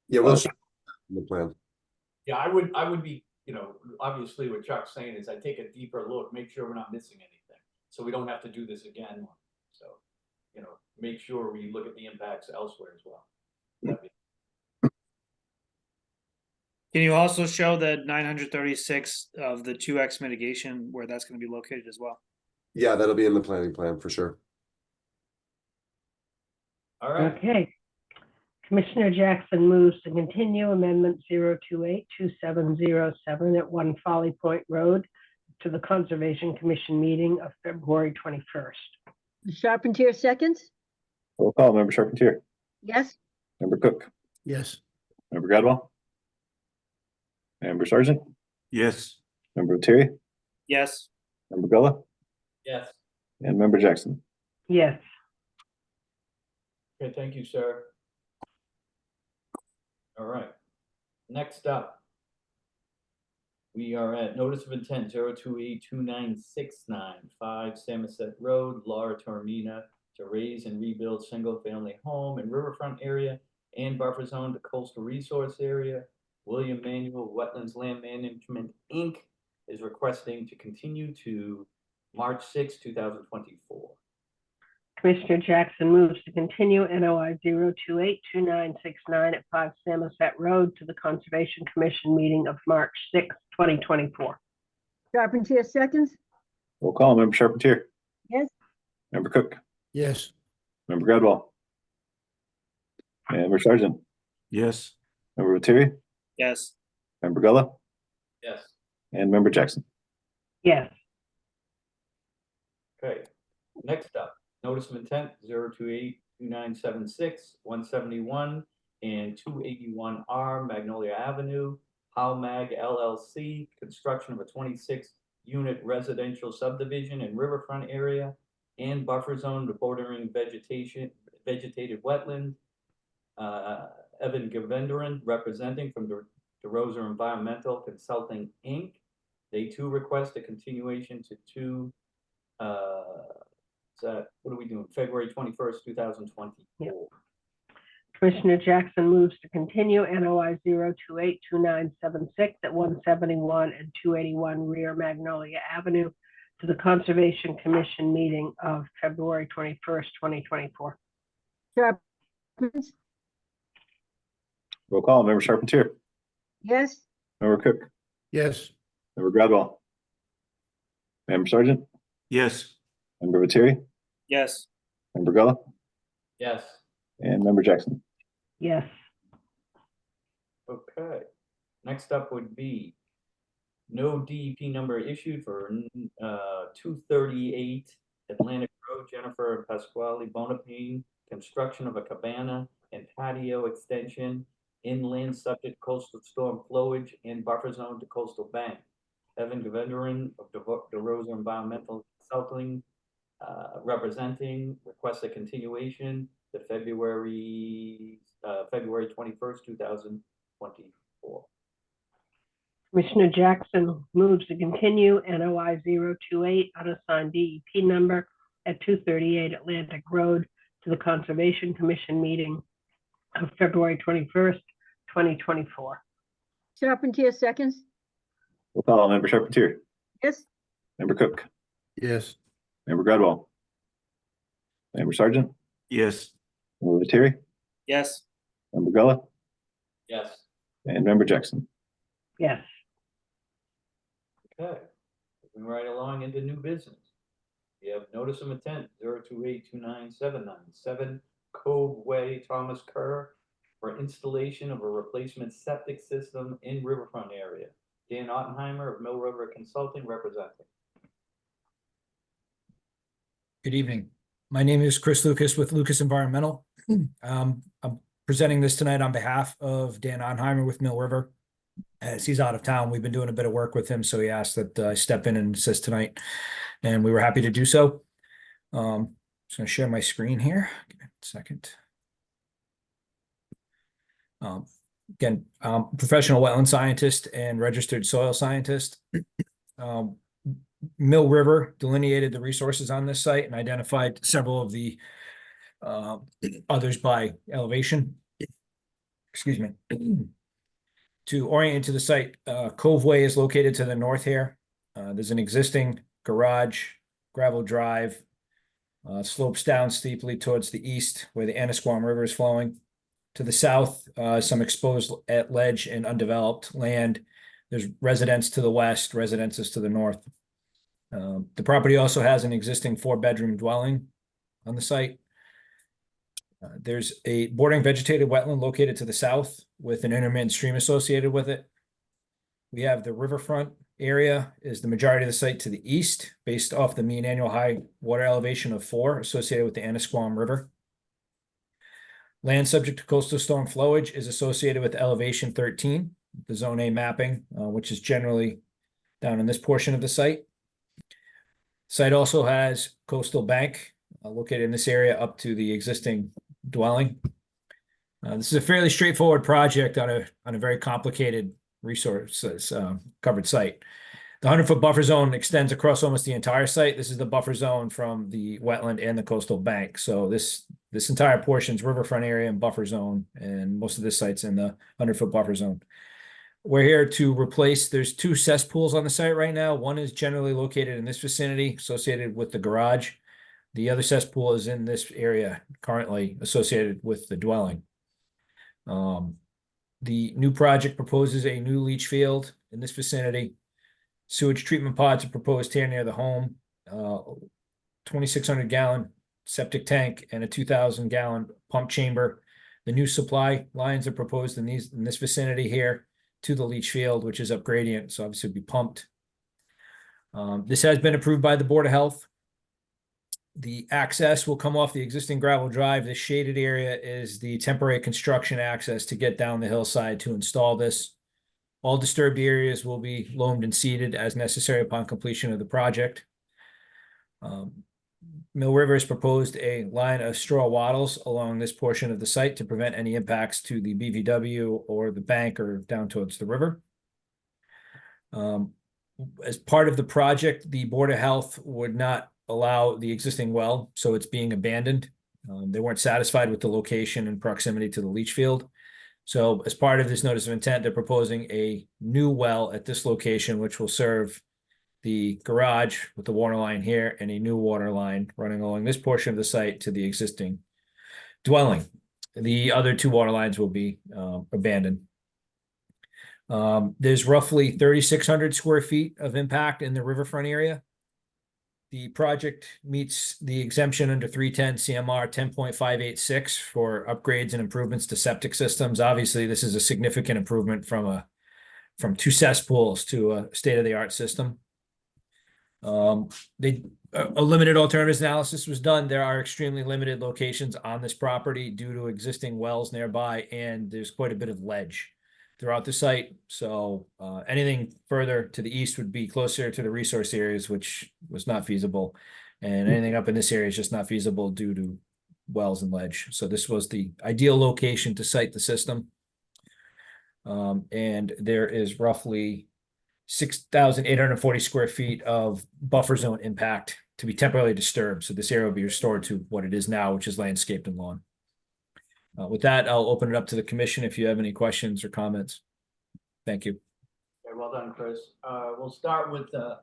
Yeah, we'll show the plan. Yeah, I would be, you know, obviously what Chuck's saying is I take a deeper look, make sure we're not missing anything, so we don't have to do this again. So, you know, make sure we look at the impacts elsewhere as well. Can you also show the 936 of the 2X mitigation where that's going to be located as well? Yeah, that'll be in the planning plan for sure. All right. okay. Commissioner Jackson moves to continue Amendment 028-2707 at 1 Folly Point Road to the Conservation Commission meeting of February 21st. Charpentier seconds? Roll call, Member Charpentier, Yes? Member Cook, Yes. Member Gadwall, Member Sargent, Yes. Member Terry, Yes. Member Gullah, Yes. and Member Jackson. Yes, Okay, thank you, sir. All right. Next up, we are at notice of intent 0282969 5 Samoset Road, Laura Tormina, to raise and rebuild single-family home in riverfront area and buffer zone to coastal resource area. William Manuel Wetlands Land Management, Inc. is requesting to continue to March 6, 2024. Commissioner Jackson moves to continue NOI 0282969 at 5 Samoset Road to the Conservation Commission meeting of March 6, 2024. Charpentier seconds? Roll call, Member Charpentier, Yes? Member Cook, Yes. Member Gradwell. And Member Sargent, Yes. Member Lettieri, Yes. Member Gullah, Yes. and Member Jackson. Yes. Okay, next up, notice of intent 0282976, 171, and 281R Magnolia Avenue, How Mag LLC, construction of a 26-unit residential subdivision in riverfront area and buffer zone bordering vegetated wetland. Evan Govendran, representing from DeRosa Environmental Consulting, Inc. They too request a continuation to what are we doing? February 21st, 2024. Commissioner Jackson moves to continue NOI 0282976 at 171 and 281 Rear Magnolia Avenue to the Conservation Commission meeting of February 21st, 2024. Sharples, Roll call, Member Charpentier, yes. Member Cook, yes, Member Gradwell, Member Sargent, Yes. Member Lettieri, Yes. Member Gullah, Yes, and Member Jackson. Yes. okay. Next up would be no DEP number issued for 238 Atlantic Road, Jennifer and Pasquale Bonapane, construction of a cabana and patio extension inland subject coastal storm flowage and buffer zone to coastal bank. Evan Govendran of DeRosa Environmental Consulting, representing, requests a continuation to February 21st, 2024. Commissioner Jackson moves to continue NOI 028 unassigned DEP number at 238 Atlantic Road to the Conservation Commission meeting of February 21st, 2024. Charpentier seconds, Roll call, Member Charpentier, yes. Member Cook, yes, Member Gradwell, Member Sargent, Yes. Member Lettieri, Yes. Member Gullah, Yes, and Member Jackson. Yes. okay. Moving right along into new business. We have notice of intent 0282979, Cove Way, Thomas Kerr, for installation of a replacement septic system in riverfront area. Dan Ottenheimer of Mill River Consulting, representing. Good evening. My name is Chris Lucas with Lucas Environmental. I'm presenting this tonight on behalf of Dan Ottenheimer with Mill River. As he's out of town, we've been doing a bit of work with him, so he asked that I step in and assist tonight, and we were happy to do so. Just going to share my screen here. Give me a second. Again, professional wetland scientist and registered soil scientist. Mill River delineated the resources on this site and identified several of the others by elevation. Excuse me. To orient to the site, Cove Way is located to the north here. There's an existing garage, gravel drive, slopes down steeply towards the east where the Annisquam River is flowing. To the south, some exposed at ledge and undeveloped land. There's residents to the west, residences to the north. The property also has an existing 4-bedroom dwelling on the site. There's a bordering vegetated wetland located to the south with an intermittent stream associated with it. We have the riverfront area is the majority of the site to the east, based off the mean annual high water elevation of 4 associated with the Annisquam River. Land subject to coastal storm flowage is associated with elevation 13, the Zone A mapping, which is generally down in this portion of the site. Site also has coastal bank located in this area up to the existing dwelling. This is a fairly straightforward project on a very complicated resources covered site. The 100-foot buffer zone extends across almost the entire site. This is the buffer zone from the wetland and the coastal bank. So this entire portion is riverfront area and buffer zone, and most of this site's in the 100-foot buffer zone. We're here to replace, there's 2 cesspools on the site right now. One is generally located in this vicinity associated with the garage. The other cesspool is in this area currently associated with the dwelling. The new project proposes a new leach field in this vicinity. Sewage treatment pods are proposed here near the home. 2,600 gallon septic tank and a 2,000-gallon pump chamber. The new supply lines are proposed in this vicinity here to the leach field, which is up gradient, so obviously it'll be pumped. This has been approved by the Board of Health. The access will come off the existing gravel drive. The shaded area is the temporary construction access to get down the hillside to install this. All disturbed areas will be loamed and seeded as necessary upon completion of the project. Mill River has proposed a line of straw wattles along this portion of the site to prevent any impacts to the BVW or the bank or down towards the river. As part of the project, the Board of Health would not allow the existing well, so it's being abandoned. They weren't satisfied with the location and proximity to the leach field. So as part of this notice of intent, they're proposing a new well at this location, which will serve the garage with the water line here and a new water line running along this portion of the site to the existing dwelling. The other two water lines will be abandoned. There's roughly 3,600 square feet of impact in the riverfront area. The project meets the exemption under 310 CMR 10.586 for upgrades and improvements to septic systems. Obviously, this is a significant improvement from two cesspools to a state-of-the-art system. A limited alternatives analysis was done. There are extremely limited locations on this property due to existing wells nearby, and there's quite a bit of ledge throughout the site. So anything further to the east would be closer to the resource areas, which was not feasible. And anything up in this area is just not feasible due to wells and ledge. So this was the ideal location to site the system. And there is roughly 6,840 square feet of buffer zone impact to be temporarily disturbed. So this area will be restored to what it is now, which is landscaped and lawn. With that, I'll open it up to the commission if you have any questions or comments. Thank you. Okay, well done, Chris. We'll start with the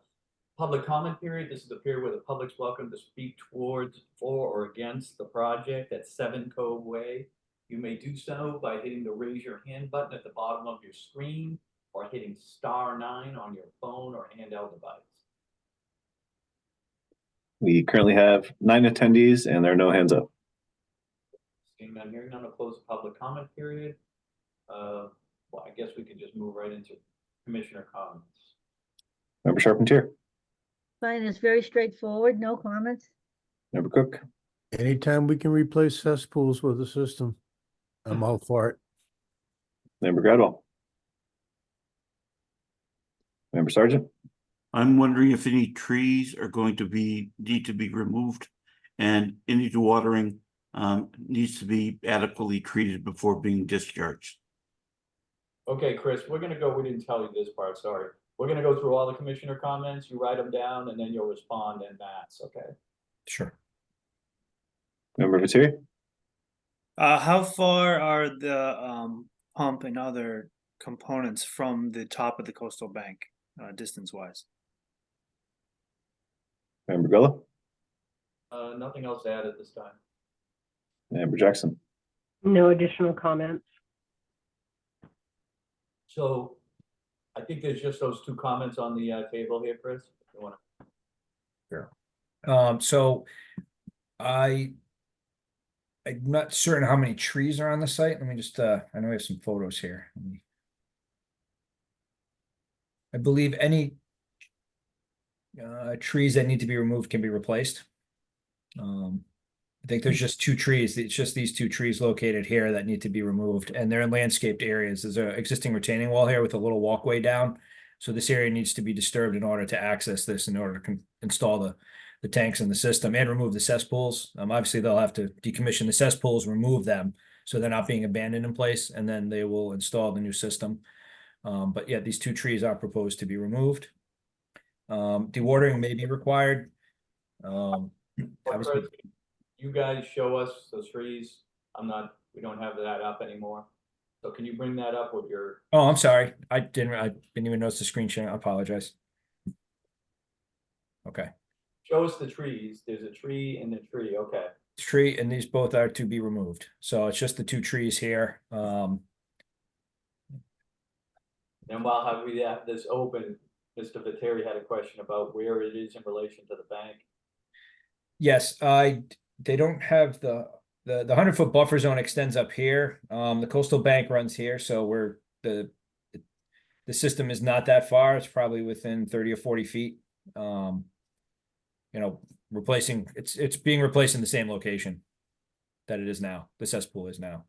public comment period. This is the period where the public's welcome to speak towards, for, or against the project at 7 Cove Way. You may do so by hitting the raise your hand button at the bottom of your screen or hitting *9 on your phone or handheld device. We currently have 9 attendees and there are no hands up. Seeing none, hearing none, I'll close the public comment period. Well, I guess we could just move right into commissioner comments. Member Charpentier, Fine, it's very straightforward, no comments. Member Cook, Anytime we can replace cesspools with a system, I'm all for it. Member Gradwell, Member Sargent, I'm wondering if any trees are going to need to be removed, and any dewatering needs to be adequately treated before being discharged. Okay, Chris, we didn't tell you this part, sorry. We're gonna go through all the commissioner comments, you write them down, and then you'll respond en masse, okay? Sure. Member Viteri, How far are the pump and other components from the top of the coastal bank, distance wise? Member Gullo, Nothing else to add at this time. Member Jackson. No additional comments. So I think there's just those two comments on the table here, Chris. If you wanna- So I'm not certain how many trees are on the site. Let me just, I know we have some photos here. I believe any trees that need to be removed can be replaced. I think there's just 2 trees. It's just these 2 trees located here that need to be removed, and they're in landscaped areas. There's an existing retaining wall here with a little walkway down. So this area needs to be disturbed in order to access this, in order to install the tanks in the system and remove the cesspools. Obviously, they'll have to decommission the cesspools, remove them, so they're not being abandoned in place, and then they will install the new system. But yeah, these 2 trees are proposed to be removed. Dewatering may be required. Obviously, You guys show us the trees. We don't have that up anymore. So can you bring that up with your, oh, I'm sorry. I didn't even notice the screen sharing. I apologize. Okay. show us the trees. There's a tree and a tree, okay. Tree, and these both are to be removed. So it's just the 2 trees here. And while we have this open, Mr. Viteri had a question about where it is in relation to the bank. Yes, they don't have the 100-foot buffer zone extends up here. The coastal bank runs here, so the system is not that far. It's probably within 30 or 40 feet. You know, it's being replaced in the same location that it is now. The cesspool is now.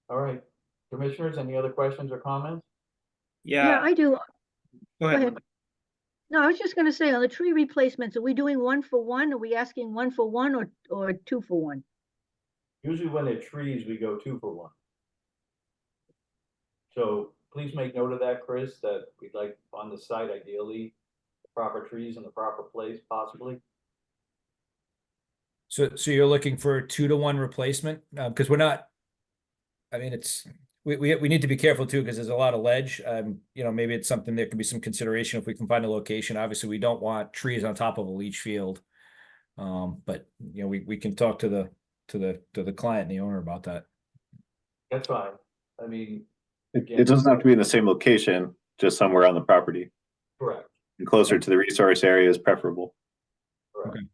All right, commissioners, any other questions or comments? Yeah, Yeah, I do. go Go ahead. ahead. No, I was just gonna say, on the tree replacements, are we doing 1 for 1? Are we asking 1 for 1 or 2 for 1? Usually when they're trees, we go 2 for 1. So please make note of that, Chris, that we'd like on the site ideally, the proper trees in the proper place possibly. So you're looking for a 2-to-1 replacement? Because we're not, I mean, we need to be careful too, because there's a lot of ledge. You know, maybe it's something there could be some consideration if we can find a location. Obviously, we don't want trees on top of a leach field. But you know, we can talk to the client and the owner about that. That's fine. I mean, It doesn't have to be in the same location, just somewhere on the property. correct, And closer to the resource area is preferable. correct. Okay.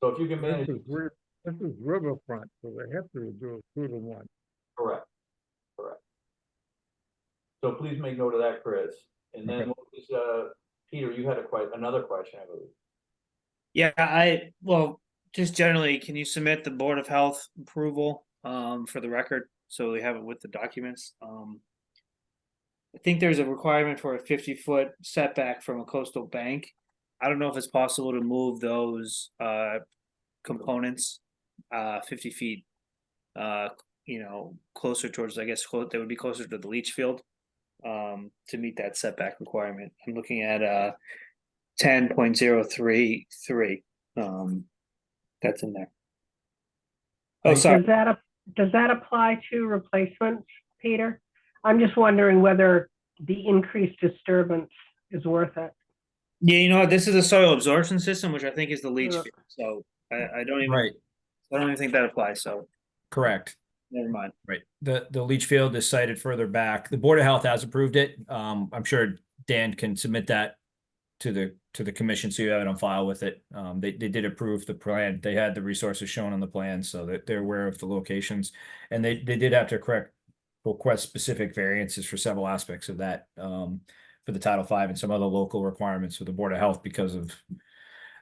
So if you can manage, This is riverfront, so they have to do a 2-to-1. correct, correct. So please make note of that, Chris. And then Okay. what was, Peter, you had another question, I believe. Yeah, well, just generally, can you submit the Board of Health approval for the record, so we have it with the documents? I think there's a requirement for a 50-foot setback from a coastal bank. I don't know if it's possible to move those components 50 feet, you know, closer towards, I guess, they would be closer to the leach field to meet that setback requirement. I'm looking at 10.033. That's in there. Oh, Right. sorry. Does that apply to replacements, Peter? I'm just wondering whether the increased disturbance is worth it. Yeah, you know what? This is a soil absorption system, which I think is the leach Yeah. field. So I don't even Right. I don't even think that applies. So Correct. never mind. Right. The leach field is sited further back. The Board of Health has approved it. I'm sure Dan can submit that to the commission, so you have it on file with it. They did approve the plan. They had the resources shown on the plan, so that they're aware of the locations. And they did have to request specific variances for several aspects of that, for the Title V and some other local requirements for the Board of Health because of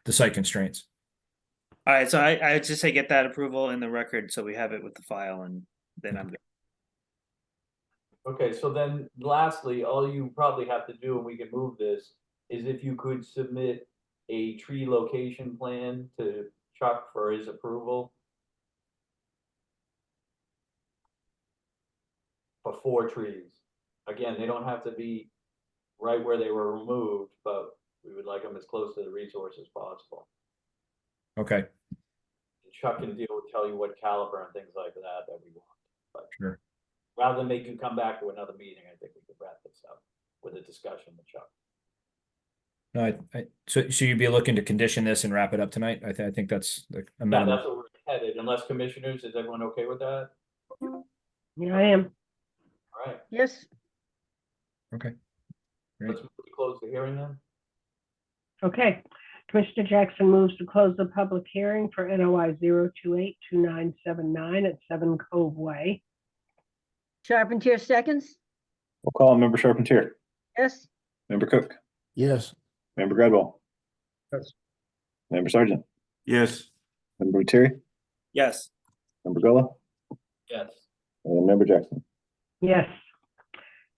the site constraints. All right, so I just say get that approval in the record so we have it with the file, and then I'm good. Okay, so then lastly, all you probably have to do, and we can move this, is if you could submit a tree location plan to Chuck for his approval. For 4 trees. Again, they don't have to be right where they were removed, but we would like them as close to the resource as possible. Okay. Chuck can tell you what caliber and things like that we want. But Sure. rather than make you come back to another meeting, I think we could wrap this up with a discussion with Chuck. No, so you'd be looking to condition this and wrap it up tonight? I think that's the Yeah, amendment. that's where we're headed, unless commissioners, is everyone okay with that? Yeah, I am. All right, Yes, Okay. let's close the hearing then. Okay. Commissioner Jackson moves to close the public hearing for NOI 0282979 at 7 Cove Way. Charpentier seconds. We'll call Member Charpentier, Yes, Member Cook, Yes. Member Gradwell. Yes. Member Sergeant, Yes, Member Lettieri, Yes. Member Gullo, Yes. and Member Jackson. Yes.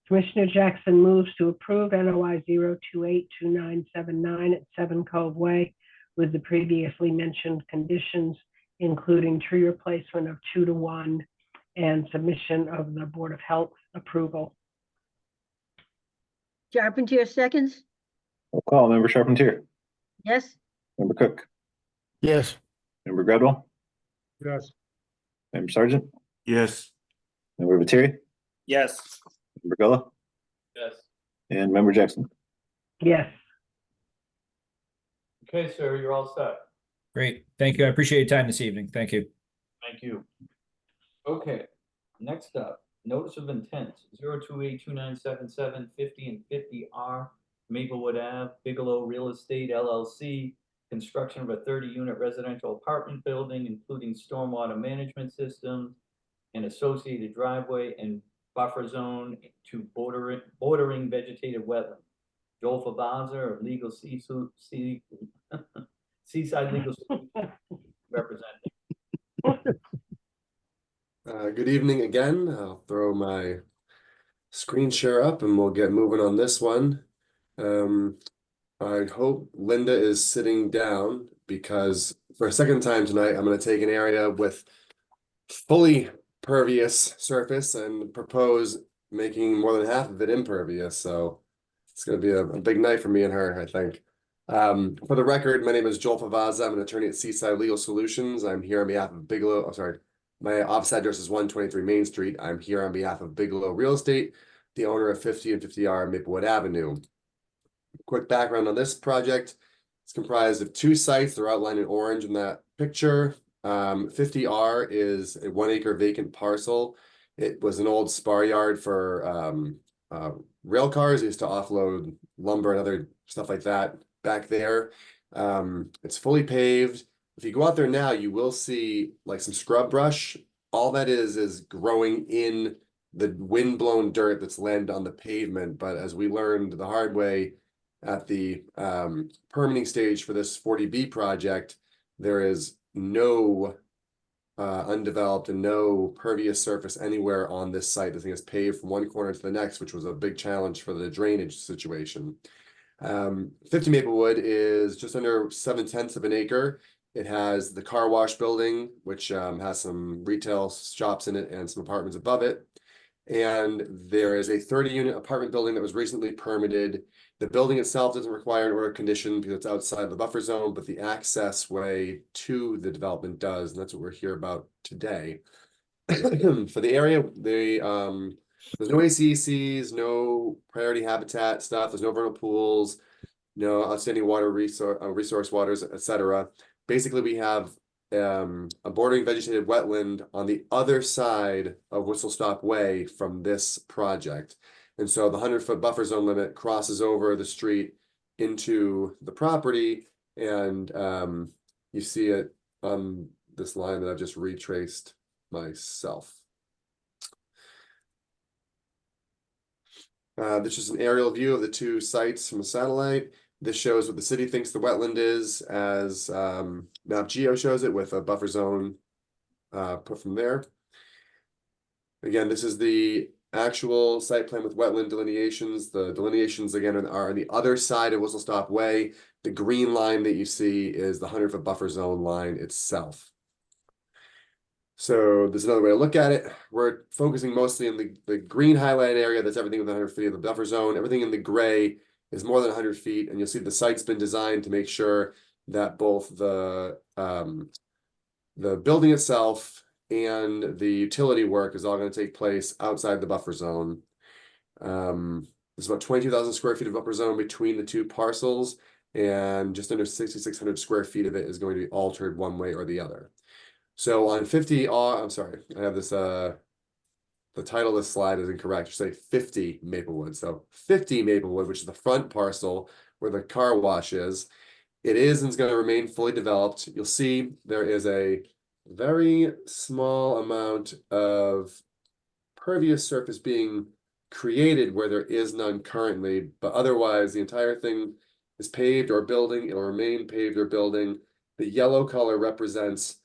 Commissioner Jackson moves to approve NOI 0282979 at 7 Cove Way with the previously mentioned conditions, including tree replacement of 2-to-1 and submission of the Board of Health approval. Charpentier seconds. We'll call Member Charpentier, Yes, Member Cook, Yes. Member Gradwell, Yes. Member Sergeant, yes, Member Lettieri, Yes. Member Gullo, Yes. and Member Jackson. Yes. Okay, sir, you're all set. Great. Thank you. I appreciate your time this evening. Thank you. Thank you. Okay, next up, notice of intent, 0282977 50 and 50R Maplewood Ave, Bigelow Real Estate LLC, construction of a 30-unit residential apartment building, including stormwater management systems and associated driveway and buffer zone to bordering vegetative wetland. Joel Favaza of Legal Seaside Legal Solutions representing. Good evening again. I'll throw my screen share up and we'll get moving on this one. I hope Linda is sitting down because for a second time tonight, I'm going to take an area with fully pervious surface and propose making more than half of it impervious. So it's going to be a big night for me and her, I think. For the record, my name is Joel Favaza. I'm an attorney at Seaside Legal Solutions. I'm here on behalf of Bigelow. My office address is 123 Main Street. I'm here on behalf of Bigelow Real Estate, the owner of 50 and 50R Maplewood Avenue. Quick background on this project. It's comprised of 2 sites. They're outlined in orange in that picture. 50R is a 1 acre vacant parcel. It was an old spar yard for rail cars. They used to offload lumber and other stuff like that back there. It's fully paved. If you go out there now, you will see like some scrub brush. All that is growing in the wind-blown dirt that's landed on the pavement. But as we learned the hard way at the permitting stage for this 40B project, there is no undeveloped and no pervious surface anywhere on this site. This thing is paved from one corner to the next, which was a big challenge for the drainage situation. 50 Maplewood is just under 7/10 of an acre. It has the car wash building, which has some retail shops in it and some apartments above it. And there is a 30-unit apartment building that was recently permitted. The building itself doesn't require an order of condition because it's outside the buffer zone, but the access way to the development does, and that's what we're here about today. For the area, there's no ACECs, no priority habitat stuff, there's no vernal pools, no outstanding water resource waters, etc. Basically, we have a bordering vegetated wetland on the other side of Whistle Stop Way from this project. And so the 100-foot buffer zone limit crosses over the street into the property. And you see it on this line that I've just retraced myself. This is an aerial view of the 2 sites from a satellite. This shows what the city thinks the wetland is as MapGeo shows it with a buffer zone put from there. Again, this is the actual site plan with wetland delineations. The delineations, again, are on the other side of Whistle Stop Way. The green line that you see is the 100-foot buffer zone line itself. So there's another way to look at it. We're focusing mostly on the green highlighted area. That's everything within 100 feet of the buffer zone. Everything in the gray is more than 100 feet. And you'll see the site's been designed to make sure that both the building itself and the utility work is all going to take place outside the buffer zone. There's about 22,000 square feet of buffer zone between the 2 parcels, and just under 6,600 square feet of it is going to be altered one way or the other. So on 50R, I'm sorry, I have this, the title of this slide is incorrect. You say 50 Maplewood. So 50 Maplewood, which is the front parcel where the car wash is, it is and is going to remain fully developed. You'll see there is a very small amount of pervious surface being created where there is none currently, but otherwise the entire thing is paved or building. It'll remain paved or building. The yellow color represents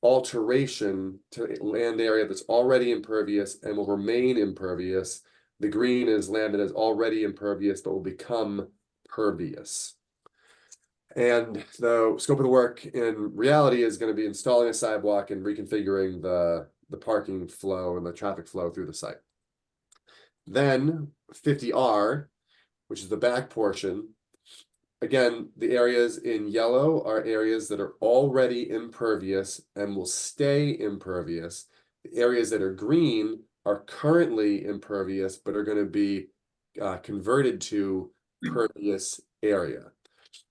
alteration to land area that's already impervious and will remain impervious. The green is land that is already impervious but will become pervious. And the scope of the work in reality is going to be installing a sidewalk and reconfiguring the parking flow and the traffic flow through the site. Then 50R, which is the back portion. Again, the areas in yellow are areas that are already impervious and will stay impervious. The areas that are green are currently impervious, but are going to be converted to pervious area.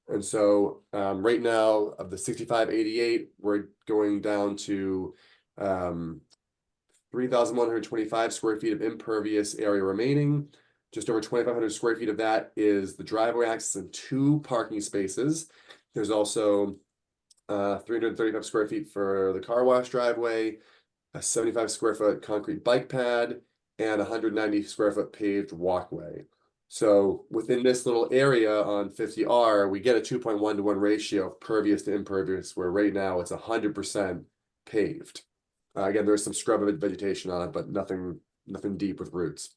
And so right now of the 6588, we're going down to 3,125 square feet of impervious area remaining. Just over 2,500 square feet of that is the driveway access and 2 parking spaces. There's also 335 square feet for the car wash driveway, a 75 square foot concrete bike pad, and 190 square foot paved walkway. So within this little area on 50R, we get a 2.1 to 1 ratio of pervious to impervious, where right now it's 100% paved. Again, there's some scrub vegetation on it, but nothing deep with roots.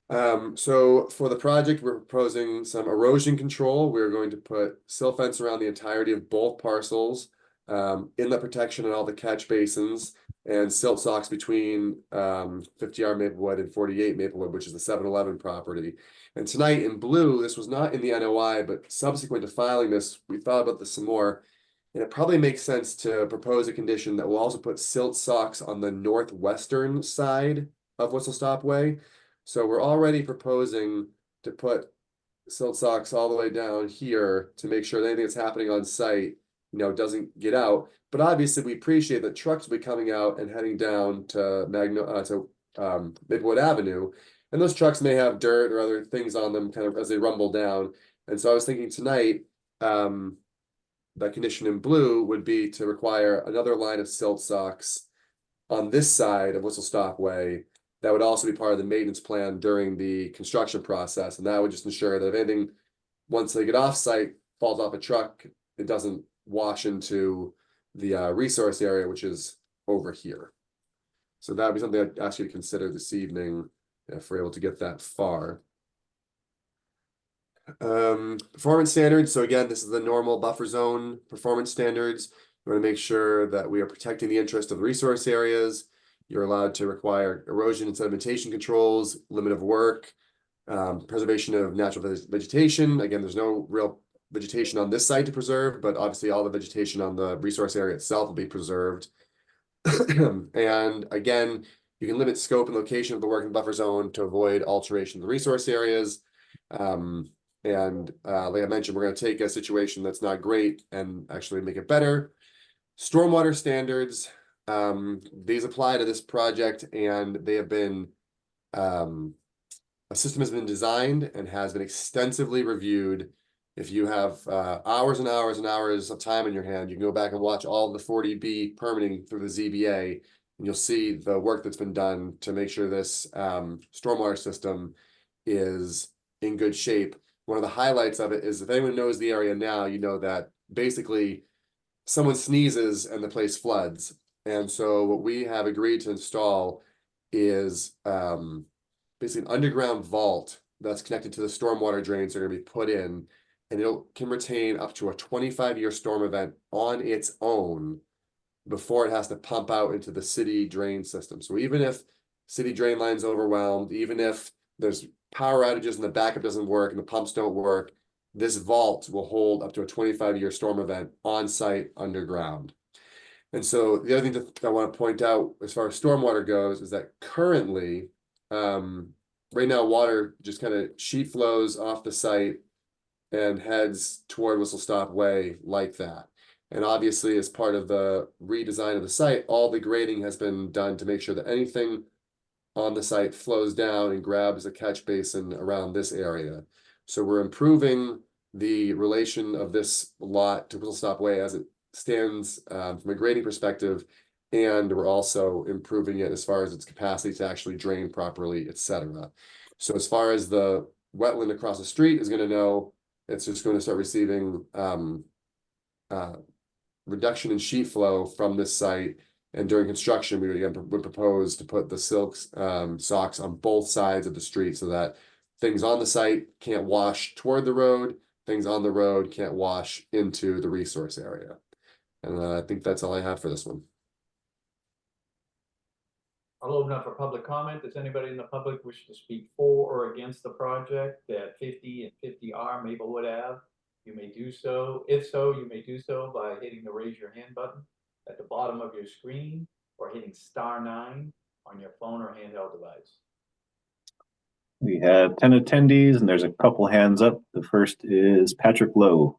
So for the project, we're proposing some erosion control. We're going to put sill fence around the entirety of both parcels, inlet protection in all the catch basins, and silt socks between 50R Maplewood and 48 Maplewood, which is the 7-Eleven property. And tonight in blue, this was not in the NOI, but subsequent to filing this, we thought about this some more. And it probably makes sense to propose a condition that will also put silt socks on the northwestern side of Whistle Stop Way. So we're already proposing to put silt socks all the way down here to make sure that anything that's happening on site, doesn't get out. But obviously, we appreciate that trucks will be coming out and heading down to Maplewood Avenue, and those trucks may have dirt or other things on them, kind of as they rumble down. And so I was thinking tonight, that condition in blue would be to require another line of silt socks on this side of Whistle Stop Way. That would also be part of the maintenance plan during the construction process, and that would just ensure that if anything, once they get off site, falls off a truck, it doesn't wash into the resource area, which is over here. So that would be something I'd ask you to consider this evening if we're able to get that far. Performance standards. So again, this is the normal buffer zone performance standards. We want to make sure that we are protecting the interest of the resource areas. You're allowed to require erosion and sedimentation controls, limit of work, preservation of natural vegetation. Again, there's no real vegetation on this site to preserve, but obviously all the vegetation on the resource area itself will be preserved. And again, you can limit scope and location of the working buffer zone to avoid alteration of the resource areas. Like I mentioned, we're going to take a situation that's not great and actually make it better. Stormwater standards. These apply to this project, and they have been a system has been designed and has been extensively reviewed. If you have hours and hours and hours of time in your hand, you can go back and watch all the 40B permitting through the ZBA, and you'll see the work that's been done to make sure this stormwater system is in good shape. One of the highlights of it is, if anyone knows the area now, you know that basically someone sneezes and the place floods. And so what we have agreed to install is basically an underground vault that's connected to the stormwater drains that are going to be put in, and it can retain up to a 25-year storm event on its own before it has to pump out into the city drain system. So even if city drain line's overwhelmed, even if there's power outages and the backup doesn't work and the pumps don't work, this vault will hold up to a 25-year storm event on site underground. And so the other thing that I want to point out as far as stormwater goes is that currently, right now, water just kind of sheet flows off the site and heads toward Whistle Stop Way like that. And obviously, as part of the redesign of the site, all the grading has been done to make sure that anything on the site flows down and grabs a catch basin around this area. So we're improving the relation of this lot to Whistle Stop Way as it stands from a grading perspective, and we're also improving it as far as its capacity to actually drain properly, etc. So as far as the wetland across the street is going to know, it's just going to start receiving reduction in sheet flow from this site. And during construction, we would propose to put the silk socks on both sides of the street so that things on the site can't wash toward the road, things on the road can't wash into the resource area. And I think that's all I have for this one. I'll open up for public comment. Does anybody in the public wish to speak for or against the project at 50 and 50R Maplewood Ave? You may do so. If so, you may do so by hitting the raise your hand button at the bottom of your screen or hitting *9 on your phone or handheld device. We have 10 attendees and there's a couple hands up. The first is Patrick Lowe.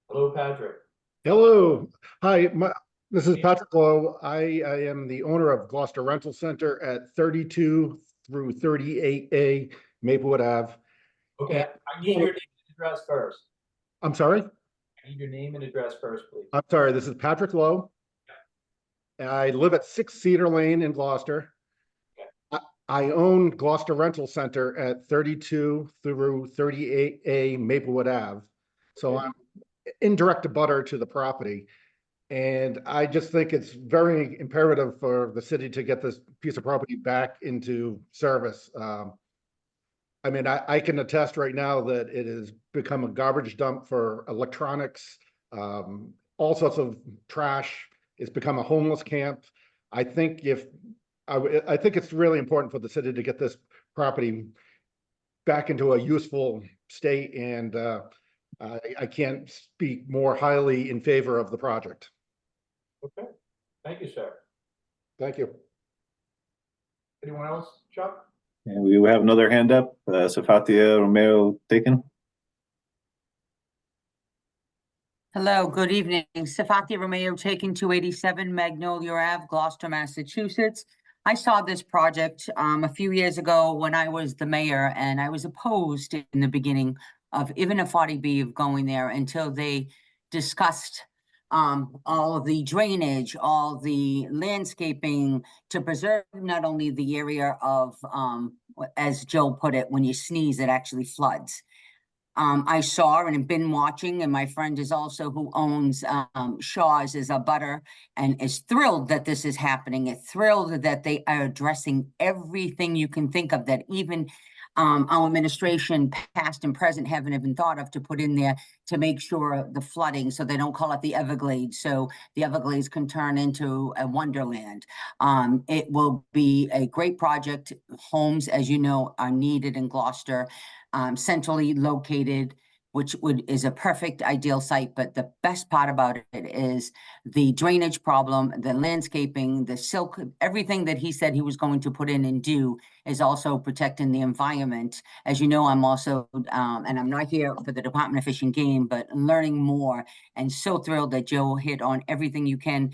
Hello, Patrick. Hello. Hi, this is Patrick Lowe. I am the owner of Gloucester Rental Center at 32 through 38A Maplewood Ave. Okay, I need your name and Address first. I'm sorry? I need your name and address first, please. I'm sorry, this is Patrick Lowe. I live at 6 Cedar Lane in Gloucester. I own Gloucester Rental Center at 32 through 38A Maplewood Ave. So I'm indirect abutter to the property. And I just think it's very imperative for the city to get this piece of property back into service. I mean, I can attest right now that it has become a garbage dump for electronics, all sorts of trash. It's become a homeless camp. I think I think it's really important for the city to get this property back into a useful state, and I can't speak more highly in favor of the project. Okay, thank you, sir. Thank you. Anyone else, Chuck? And we have another hand up, Safatia Romeo Dakin. Hello, good evening. Safatia Romeo, taking 287 Magnolia Ave, Gloucester, Massachusetts. I saw this project a few years ago when I was the mayor, and I was opposed in the beginning of even a 40B of going there until they discussed all of the drainage, all the landscaping to preserve not only the area of, as Joe put it, when you sneeze, it actually floods. I saw and have been watching, and my friend is also who owns Shaw's is a butter and is thrilled that this is happening. It's thrilled that they are addressing everything you can think of that even our administration, past and present, haven't even thought of to put in there to make sure the flooding, so they don't call it the Everglades, so the Everglades can turn into a wonderland. It will be a great project. Homes, as you know, are needed in Gloucester, centrally located, which is a perfect ideal site. But the best part about it is the drainage problem, the landscaping, the silk, everything that he said he was going to put in and do is also protecting the environment. As you know, I'm also, and I'm not here for the Department of Fish and Game, but learning more, and so thrilled that Joe hit on everything you can,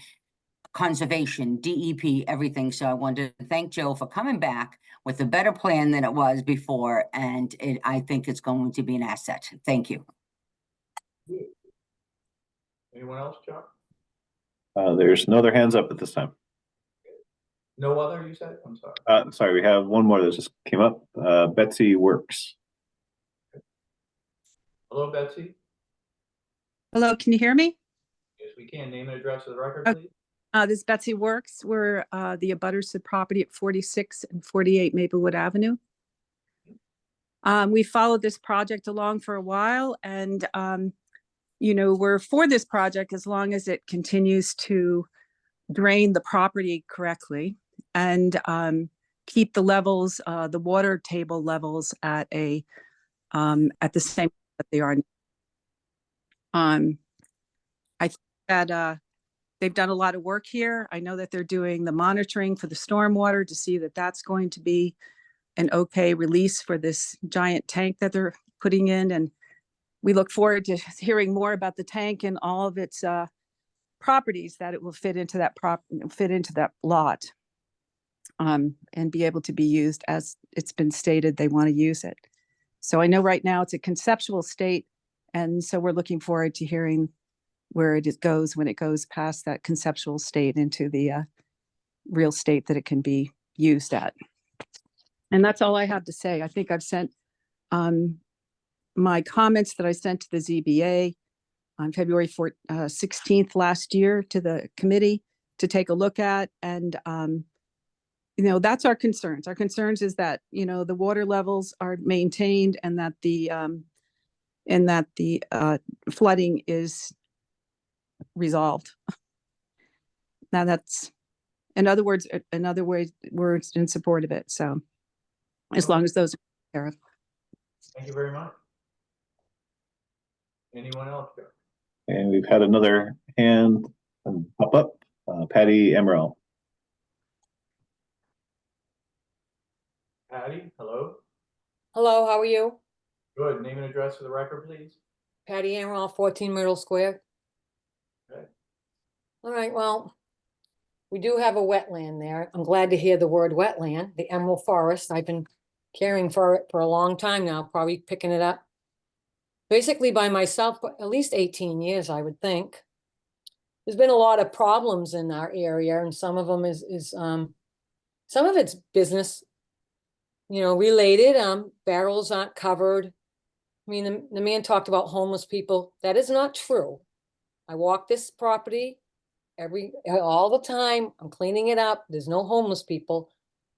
conservation, DEP, everything. So I wanted to thank Joe for coming back with a better plan than it was before, and I think it's going to be an asset. Thank you. Anyone else, Chuck? There's no other hands up at this time. No other, you said? I'm sorry. Sorry, we have one more that just came up. Betsy Works. Hello, Betsy? Hello, can you hear me? Yes, we can. Name and address of the record, Uh, please. This is Betsy Works. We're the abutters to property at 46 and 48 Maplewood Avenue. We followed this project along for a while, and you know, we're for this project as long as it continues to drain the property correctly and keep the levels, the water table levels at the same that they are. I think that they've done a lot of work here. I know that they're doing the monitoring for the stormwater to see that that's going to be an okay release for this giant tank that they're putting in. And we look forward to hearing more about the tank and all of its properties that it will fit into that lot and be able to be used as it's been stated they want to use it. So I know right now it's a conceptual state, and so we're looking forward to hearing where it goes when it goes past that conceptual state into the real state that it can be used at. And that's all I have to say. I think I've sent my comments that I sent to the ZBA on February 16th last year to the committee to take a look at. And, you know, that's our concerns. Our concerns is that, you know, the water levels are maintained and that the flooding is resolved. Now that's, in other words, words in support of it. So as long as those are taken care of. Thank you very much. Anyone else? Joe? And we've had another hand pop up, Patty Emerald. Patty, hello? Hello, how are you? Good. Name and address for the record, please. Patty Emerald, 14 Myrtle Square. Okay. All right, well, we do have a wetland there. I'm glad to hear the word wetland, the Emerald Forest. I've been caring for it for a long time now, probably picking it up basically by myself for at least 18 years, I would think. There's been a lot of problems in our area, and some of them is some of it's business, related. Barrels aren't covered. I mean, the man talked about homeless people. That is not true. I walk this property all the time. I'm cleaning it up. There's no homeless people.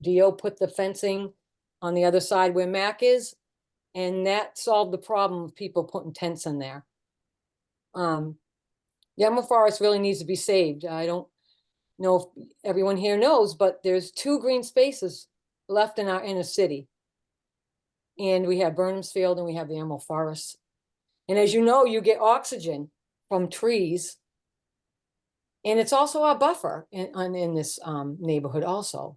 DO put the fencing on the other side where Mac is, and that solved the problem of people putting tents in there. The Emerald Forest really needs to be saved. I don't know if everyone here knows, but there's 2 green spaces left in our inner city. And we have Burnham's Field and we have the Emerald Forest. And as you know, you get oxygen from trees. And it's also our buffer in this neighborhood also.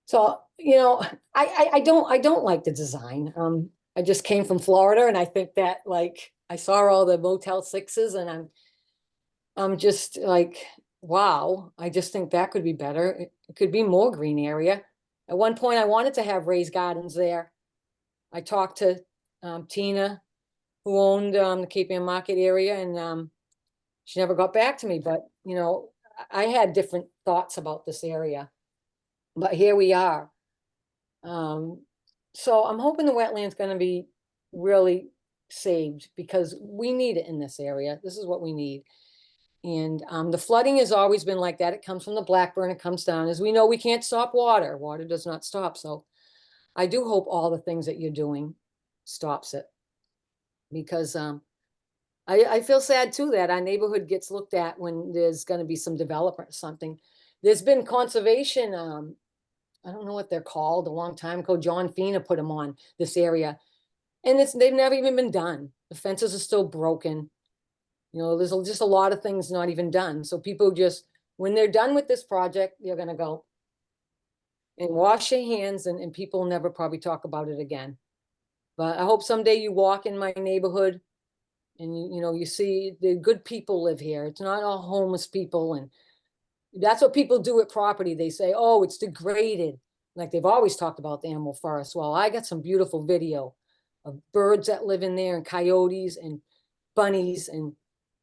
So, I don't like the design. I just came from Florida, and I think that, like, I saw all the Motel 6s, and I'm just like, wow, I just think that could be better. It could be more green area. At one point, I wanted to have raised gardens there. I talked to Tina, who owned the Cape Ann Market area, and she never got back to me. But, I had different thoughts about this area. But here we are. So I'm hoping the wetland's going to be really saved, because we need it in this area. This is what we need. And the flooding has always been like that. It comes from the Blackburn, it comes down. As we know, we can't stop water. Water does not stop. So I do hope all the things that you're doing stops it. Because I feel sad too that our neighborhood gets looked at when there's going to be some development or something. There's been conservation, I don't know what they're called, a long time ago. John Fina put them on this area. And they've never even been done. The fences are still broken. There's just a lot of things not even done. So people just, when they're done with this project, they're going to go and wash their hands, and people never probably talk about it again. But I hope someday you walk in my neighborhood and you see the good people live here. It's not all homeless people. And that's what people do with property. They say, oh, it's degraded. Like they've always talked about the Emerald Forest. Well, I got some beautiful video of birds that live in there, and coyotes and bunnies, and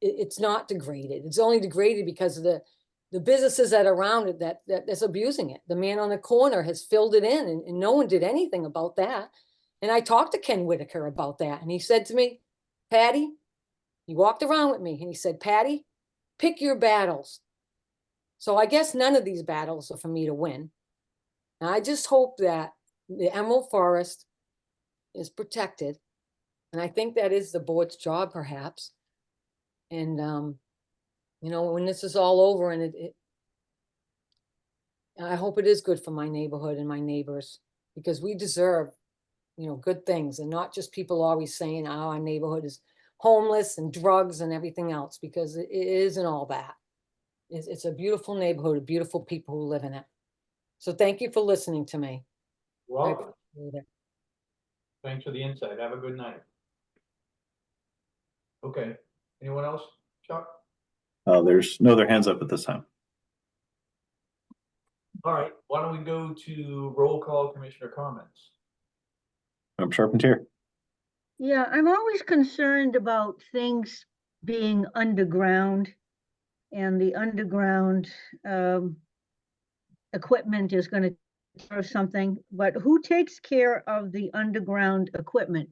it's not degraded. It's only degraded because of the businesses that are around it that's abusing it. The man on the corner has filled it in, and no one did anything about that. And I talked to Ken Whitaker about that, and he said to me, Patty, he walked around with me and he said, Patty, pick your battles. So I guess none of these battles are for me to win. And I just hope that the Emerald Forest is protected. And I think that is the board's job, perhaps. And, when this is all over, and I hope it is good for my neighborhood and my neighbors, because we deserve, good things, and not just people always saying, oh, our neighborhood is homeless and drugs and everything else, because it isn't all that. It's a beautiful neighborhood, beautiful people who live in it. So thank you for listening to me. Welcome. Thanks for the insight. Have a good night. Okay. Anyone else? Chuck? There's no other hands up at this time. All right. Why don't we go to roll call commissioner comments? I'm Charpentier. Yeah, I'm always concerned about things being underground, and the underground equipment is going to or something, but who takes care of the underground equipment?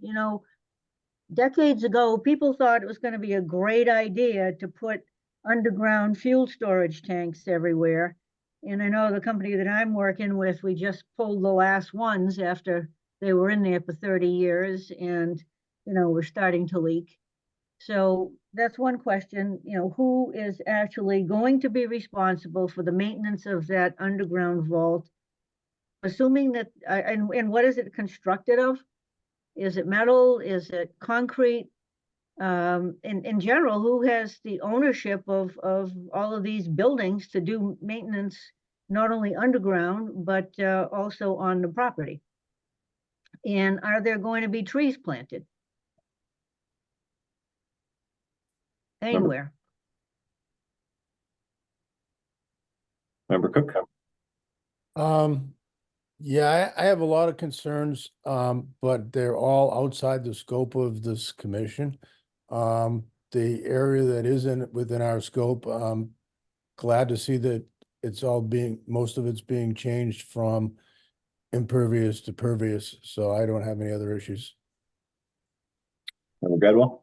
Decades ago, people thought it was going to be a great idea to put underground fuel storage tanks everywhere. And I know the company that I'm working with, we just pulled the last ones after they were in there for 30 years, and we're starting to leak. So that's one question, who is actually going to be responsible for the maintenance of that underground vault? Assuming that, and what is it constructed of? Is it metal? Is it concrete? In general, who has the ownership of all of these buildings to do maintenance, not only underground, but also on the property? And are there going to be trees planted anywhere? Member Cook. Yeah, I have a lot of concerns, but they're all outside the scope of this commission. The area that isn't within our scope, glad to see that most of it's being changed from impervious to pervious, so I don't have any other issues. Member Gradwell?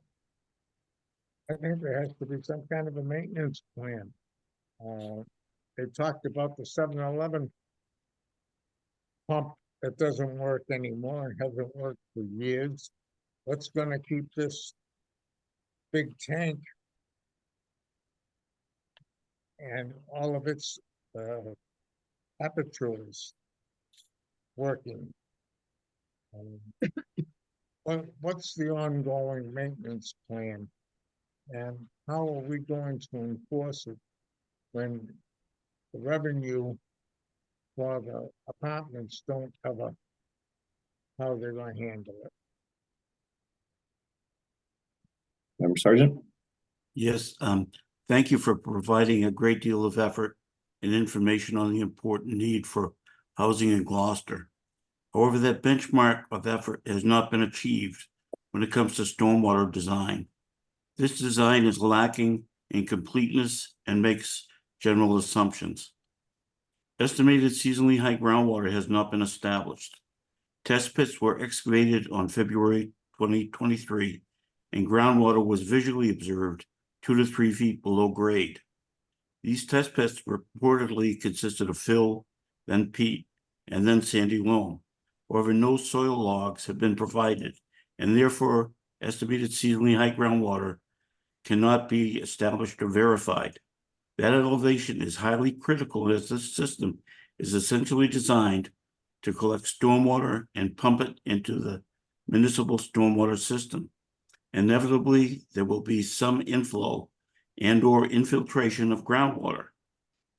I think there has to be some kind of a maintenance plan. They talked about the 7-Eleven pump that doesn't work anymore, and hasn't worked for years. What's gonna keep this big tank and all of its apertures working? What's the ongoing maintenance plan? And how are we going to enforce it when the revenue for the apartments don't cover how they're gonna handle it? Member Sargent? Yes, thank you for providing a great deal of effort and information on the important need for housing in Gloucester. However, that benchmark of effort has not been achieved when it comes to stormwater design. This design is lacking in completeness and makes general assumptions. Estimated seasonally high groundwater has not been established. Test pits were excavated on February 2023, and groundwater was visually observed 2 to 3 feet below grade. These test pits reportedly consisted of fill, then peat, and then sandy loam. However, no soil logs have been provided, and therefore estimated seasonally high groundwater cannot be established or verified. That elevation is highly critical as this system is essentially designed to collect stormwater and pump it into the municipal stormwater system. Inevitably, there will be some inflow and or infiltration of groundwater.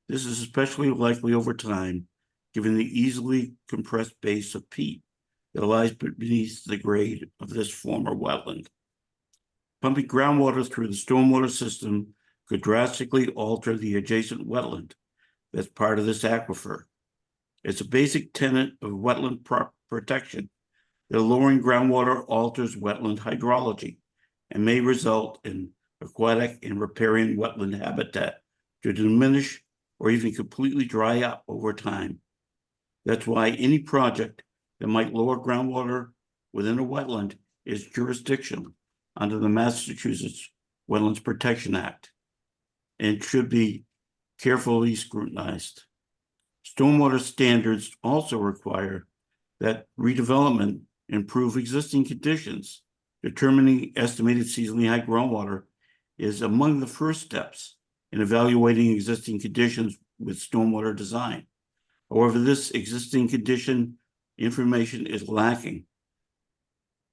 This is especially likely over time, given the easily compressed base of peat that lies beneath the grade of this former wetland. Pumping groundwater through the stormwater system could drastically alter the adjacent wetland that's part of this aquifer. It's a basic tenet of wetland protection that lowering groundwater alters wetland hydrology and may result in aquatic and riparian wetland habitat to diminish or even completely dry up over time. That's why any project that might lower groundwater within a wetland is jurisdictional under the Massachusetts Wetlands Protection Act and should be carefully scrutinized. Stormwater standards also require that redevelopment improve existing conditions. Determining estimated seasonally high groundwater is among the first steps in evaluating existing conditions with stormwater design. However, this existing condition information is lacking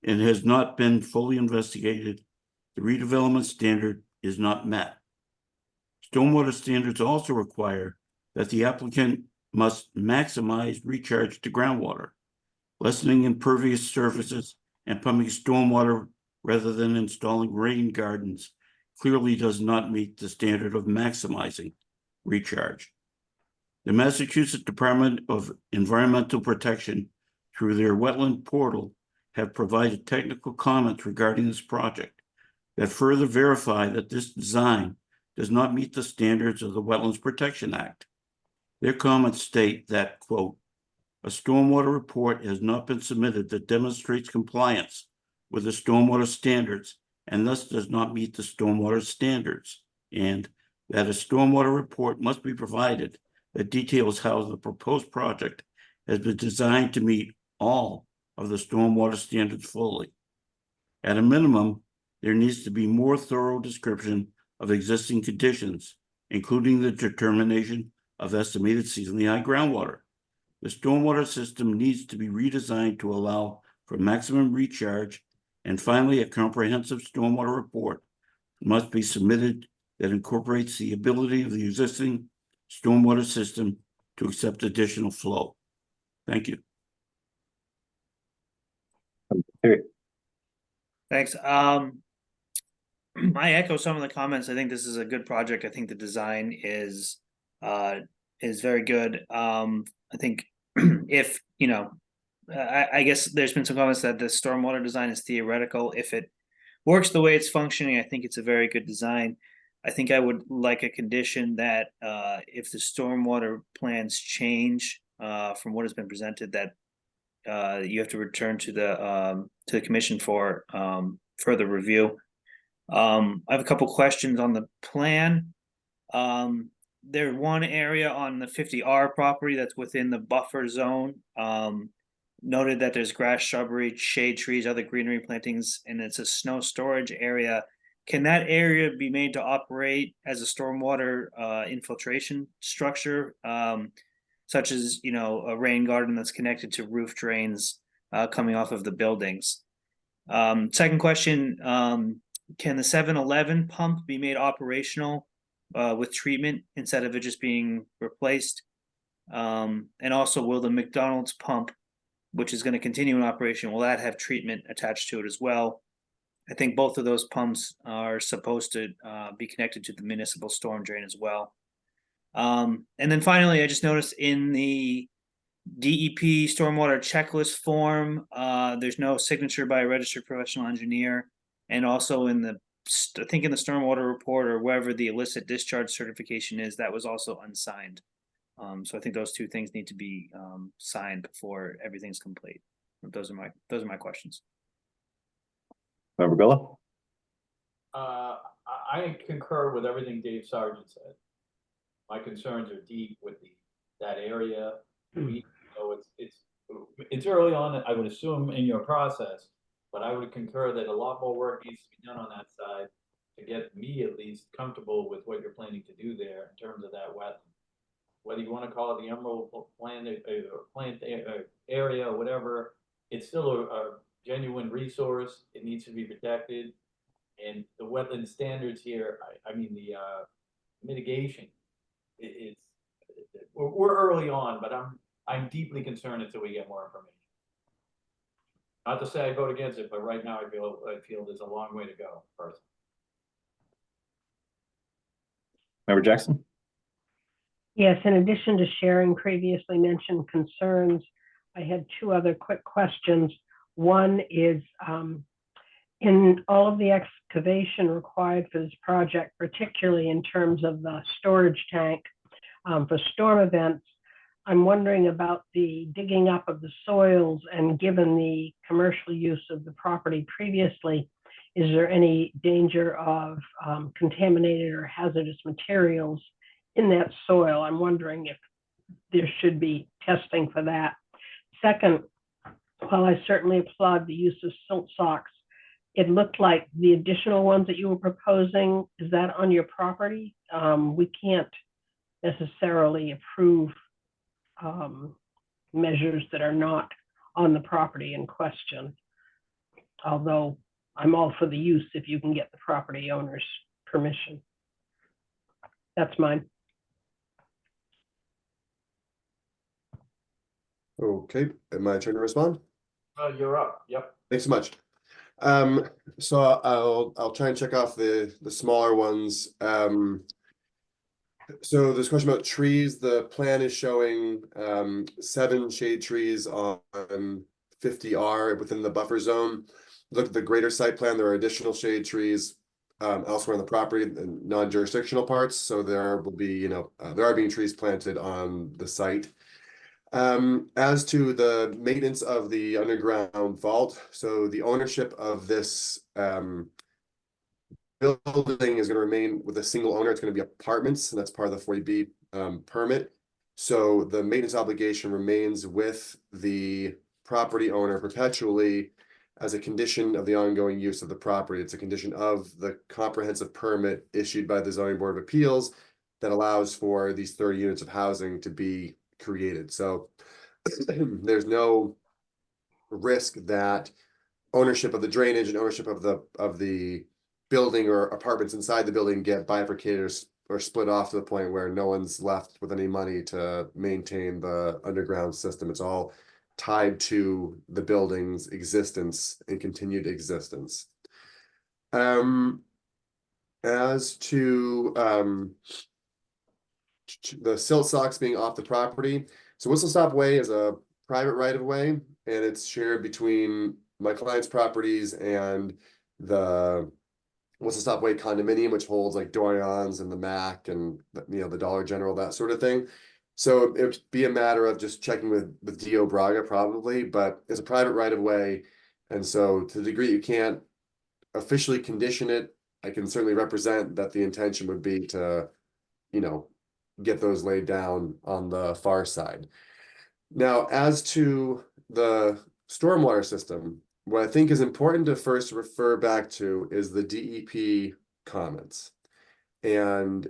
and has not been fully investigated. The redevelopment standard is not met. Stormwater standards also require that the applicant must maximize recharge to groundwater. Lessening impervious surfaces and pumping stormwater rather than installing rain gardens clearly does not meet the standard of maximizing recharge. The Massachusetts Department of Environmental Protection, through their wetland portal, have provided technical comments regarding this project that further verify that this design does not meet the standards of the Wetlands Protection Act. Their comments state that, quote, a stormwater report has not been submitted that demonstrates compliance with the stormwater standards and thus does not meet the stormwater standards, and that a stormwater report must be provided that details how the proposed project has been designed to meet all of the stormwater standards fully. At a minimum, there needs to be more thorough description of existing conditions, including the determination of estimated seasonally high groundwater. The stormwater system needs to be redesigned to allow for maximum recharge, and finally, a comprehensive stormwater report must be submitted that incorporates the ability of the existing stormwater system to accept additional flow. Thank you. Thanks. I echo some of the comments. I think this is a good project. I think the design is very good. I think if, I guess there's been some comments that the stormwater design is theoretical. If it works the way it's functioning, I think it's a very good design. I think I would like a condition that if the stormwater plans change from what has been presented, that you have to return to the commission for further review. I have a couple questions on the plan. There's one area on the 50R property that's within the buffer zone. Noted that there's grass, shrubbery, shade trees, other greenery plantings, and it's a snow storage area. Can that area be made to operate as a stormwater infiltration structure, such as, a rain garden that's connected to roof drains coming off of the buildings? Second question, can the 7-Eleven pump be made operational with treatment instead of it just being replaced? And also, will the McDonald's pump, which is going to continue in operation, will that have treatment attached to it as well? I think both of those pumps are supposed to be connected to the municipal storm drain as well. And then finally, I just noticed in the DEP stormwater checklist form, there's no signature by a registered professional engineer. And also in the stormwater report or wherever the illicit discharge certification is, that was also unsigned. So I think those two things need to be signed before everything's complete. Those are my questions. Member Gullo? I concur with everything Dave Sargent said. My concerns are deep with that area. It's early on, I would assume, in your process, but I would concur that a lot more work needs to be done on that side to get me at least comfortable with what you're planning to do there in terms of that wetland. Whether you want to call it the Emerald Plant area or whatever, it's still a genuine resource. It needs to be protected. And the wetland standards here, I mean, the mitigation, we're early on, but I'm deeply concerned until we get more information. Not to say I vote against it, but right now I feel there's a long way to go first. Member Jackson? Yes, in addition to sharing previously mentioned concerns, I had two other quick questions. One is, in all of the excavation required for this project, particularly in terms of the storage tank for storm events, I'm wondering about the digging up of the soils, and given the commercial use of the property previously, is there any danger of contaminated or hazardous materials in that soil? I'm wondering if there should be testing for that. Second, while I certainly applaud the use of silt socks, it looked like the additional ones that you were proposing, is that on your property? We can't necessarily approve measures that are not on the property in question, although I'm all for the use if you can get the property owner's permission. That's mine. Okay, my turn to respond. You're up. Yep. Thanks so much. So I'll try and check off the smaller ones. So this question about trees, the plan is showing 7 shade trees on 50R within the buffer zone. Look at the greater site plan, there are additional shade trees elsewhere on the property and non-jurisdictional parts. So there will be, there are being trees planted on the site. As to the maintenance of the underground vault, so the ownership of this building is going to remain with a single owner. It's going to be apartments, and that's part of the 40B permit. So the maintenance obligation remains with the property owner perpetually as a condition of the ongoing use of the property. It's a condition of the comprehensive permit issued by the Zoning Board of Appeals that allows for these 30 units of housing to be created. So there's no risk that ownership of the drainage and ownership of the building or apartments inside the building get bifurcated or split off to the point where no one's left with any money to maintain the underground system. It's all tied to the building's existence and continued existence. As to the silt socks being off the property, So Whistle Stop Way is a private right of way, and it's shared between my client's properties and the Whistle Stop Way condominium, which holds like Dorian's and the Mac and the Dollar General, that sort of thing. So it'd be a matter of just checking with Dio Braga probably, but it's a private right of way. And so to the degree you can't officially condition it, I can certainly represent that the intention would be to, get those laid down on the far side. Now, as to the stormwater system, what I think is important to first refer back to is the DEP comments. And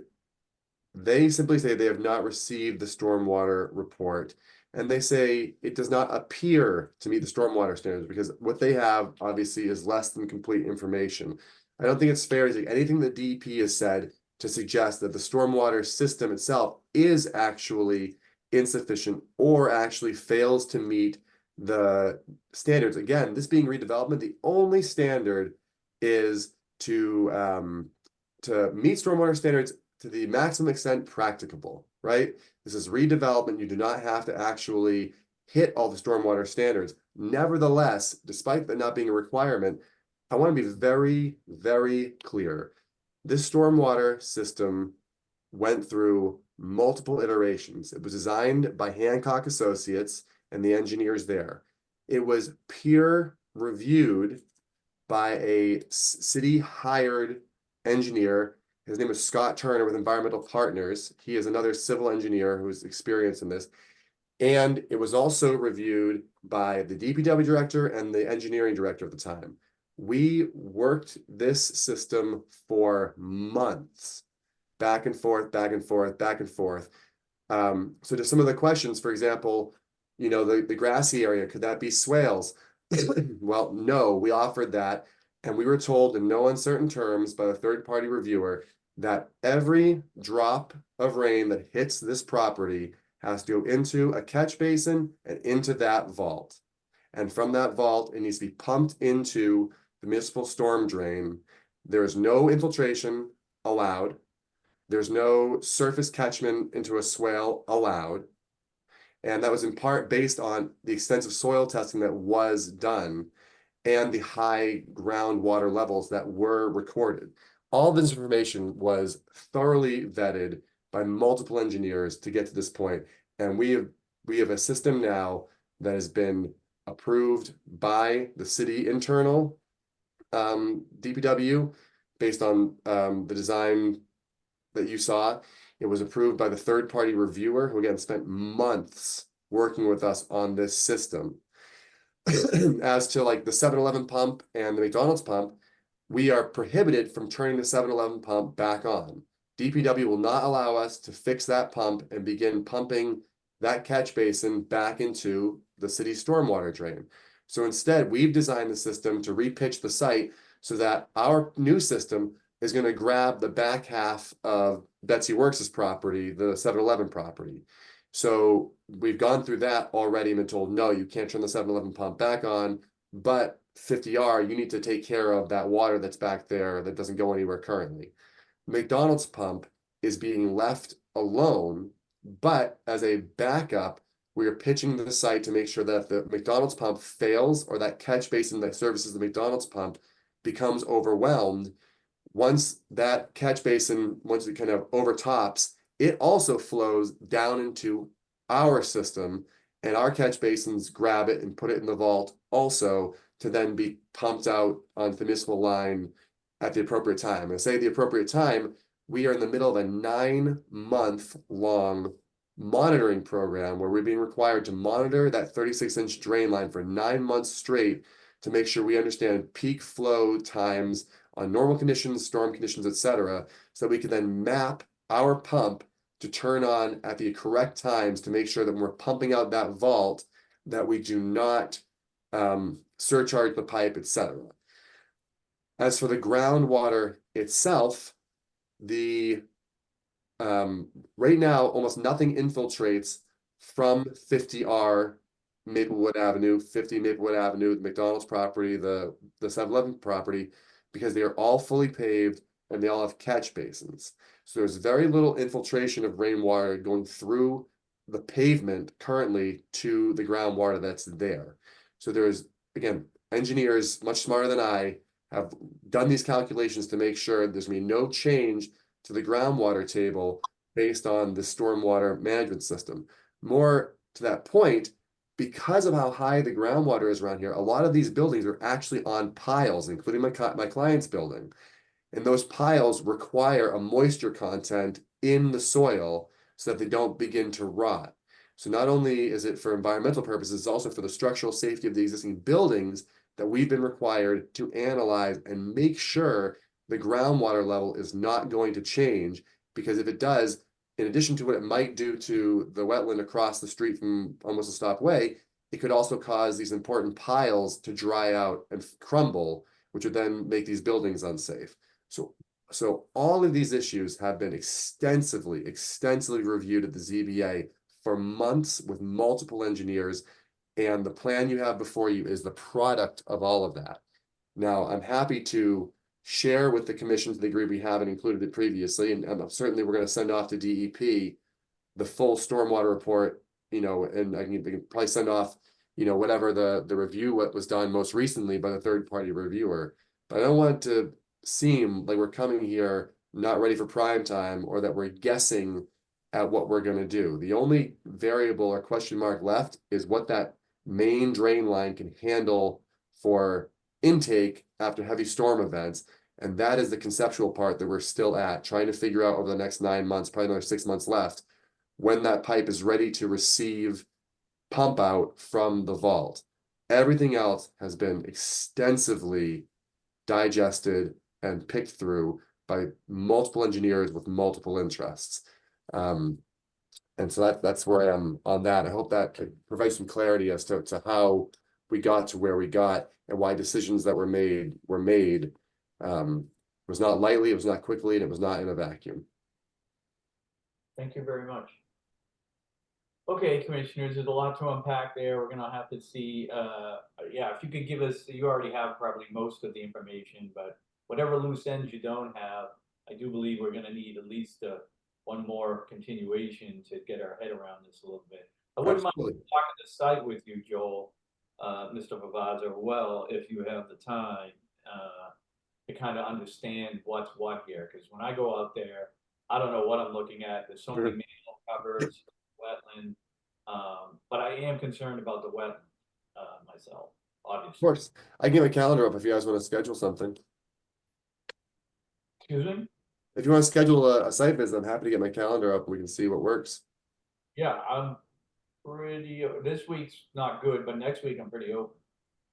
they simply say they have not received the stormwater report. And they say it does not appear to meet the stormwater standards because what they have obviously is less than complete information. I don't think it's fair to take anything that DEP has said to suggest that the stormwater system itself is actually insufficient or actually fails to meet the standards. Again, this being redevelopment, the only standard is to meet stormwater standards to the maximum extent practicable, right? This is redevelopment. You do not have to actually hit all the stormwater standards. Nevertheless, despite that not being a requirement, I want to be very, very clear. This stormwater system went through multiple iterations. It was designed by Hancock Associates and the engineers there. It was peer reviewed by a city hired engineer. His name is Scott Turner with Environmental Partners. He is another civil engineer who's experienced in this. And it was also reviewed by the DPW director and the engineering director at the time. We worked this system for months, back and forth, back and forth, back and forth. So to some of the questions, for example, the grassy area, could that be swales? Well, no, we offered that. And we were told in no uncertain terms by a third-party reviewer that every drop of rain that hits this property has to go into a catch basin and into that vault. And from that vault, it needs to be pumped into the municipal storm drain. There is no infiltration allowed. There's no surface catchment into a swale allowed. And that was in part based on the extensive soil testing that was done and the high groundwater levels that were recorded. All this information was thoroughly vetted by multiple engineers to get to this point. And we have a system now that has been approved by the city internal DPW based on the design that you saw. It was approved by the third-party reviewer who again spent months working with us on this system. As to like the 7-Eleven pump and the McDonald's pump, we are prohibited from turning the 7-Eleven pump back on. DPW will not allow us to fix that pump and begin pumping that catch basin back into the city's stormwater drain. So instead, we've designed the system to repitch the site so that our new system is going to grab the back half of Betsy Works' property, the 7-Eleven property. So we've gone through that already and been told, no, you can't turn the 7-Eleven pump back on, but 50R, you need to take care of that water that's back there that doesn't go anywhere currently. McDonald's pump is being left alone, but as a backup, we are pitching the site to make sure that if the McDonald's pump fails or that catch basin that services the McDonald's pump becomes overwhelmed, once that catch basin, once it kind of overtops, it also flows down into our system and our catch basins grab it and put it in the vault also to then be pumped out onto the municipal line at the appropriate time. And I say the appropriate time, we are in the middle of a 9-month-long monitoring program where we're being required to monitor that 36-inch drain line for 9 months straight to make sure we understand peak flow times on normal conditions, storm conditions, etc., so that we can then map our pump to turn on at the correct times to make sure that when we're pumping out that vault, that we do not surcharge the pipe, etc. As for the groundwater itself, the right now almost nothing infiltrates from 50R Maplewood Avenue, 50 Maplewood Avenue, the McDonald's property, the 7-Eleven property, because they are all fully paved and they all have catch basins. So there's very little infiltration of rainwater going through the pavement currently to the groundwater that's there. So there's, again, engineers much smarter than I have done these calculations to make sure there's gonna be no change to the groundwater table based on the stormwater management system. More to that point, because of how high the groundwater is around here, a lot of these buildings are actually on piles, including my client's building. And those piles require a moisture content in the soil so that they don't begin to rot. So not only is it for environmental purposes, it's also for the structural safety of the existing buildings that we've been required to analyze and make sure the groundwater level is not going to change. Because if it does, in addition to what it might do to the wetland across the street from Almost a Stop Way, it could also cause these important piles to dry out and crumble, which would then make these buildings unsafe. So all of these issues have been extensively reviewed at the ZBA for months with multiple engineers, and the plan you have before you is the product of all of that. Now, I'm happy to share with the commission to the degree we haven't included it previously, and certainly we're going to send off to DEP the full stormwater report, you know, and I can probably send off, you know, whatever the review what was done most recently by the third-party reviewer. But I don't want it to seem like we're coming here not ready for prime time, or that we're guessing at what we're going to do. The only variable or question mark left is what that main drain line can handle for intake after heavy storm events. And that is the conceptual part that we're still at, trying to figure out over the next 9 months, probably another 6 months left, when that pipe is ready to receive pump out from the vault. Everything else has been extensively digested and picked through by multiple engineers with multiple interests. And so that's where I am on that. I hope that provides some clarity as to how we got to where we got and why decisions that were made. It was not lightly, it was not quickly, and it was not in a vacuum. Thank you very much. Okay, commissioners, there's a lot to unpack there. We're gonna have to see, yeah, if you could give us, you already have probably most of the information, but whatever loose ends you don't have, I do believe we're gonna need at least one more continuation to get our head around this a little bit. I wouldn't mind Absolutely. talking the site with you, Joel, Mr. Vavaza, well, if you have the time, to kind of understand what's what here, because when I go out there, I don't know what I'm looking at. There's so many manhole covers, wetland, but I am concerned about the wetland, myself, obviously. Of course, I can get my calendar up if you guys want to schedule something. Excuse me? If you want to schedule a site visit, I'm happy to get my calendar up and we can see what works. Yeah, I'm pretty, this week's not good, but next week I'm pretty open.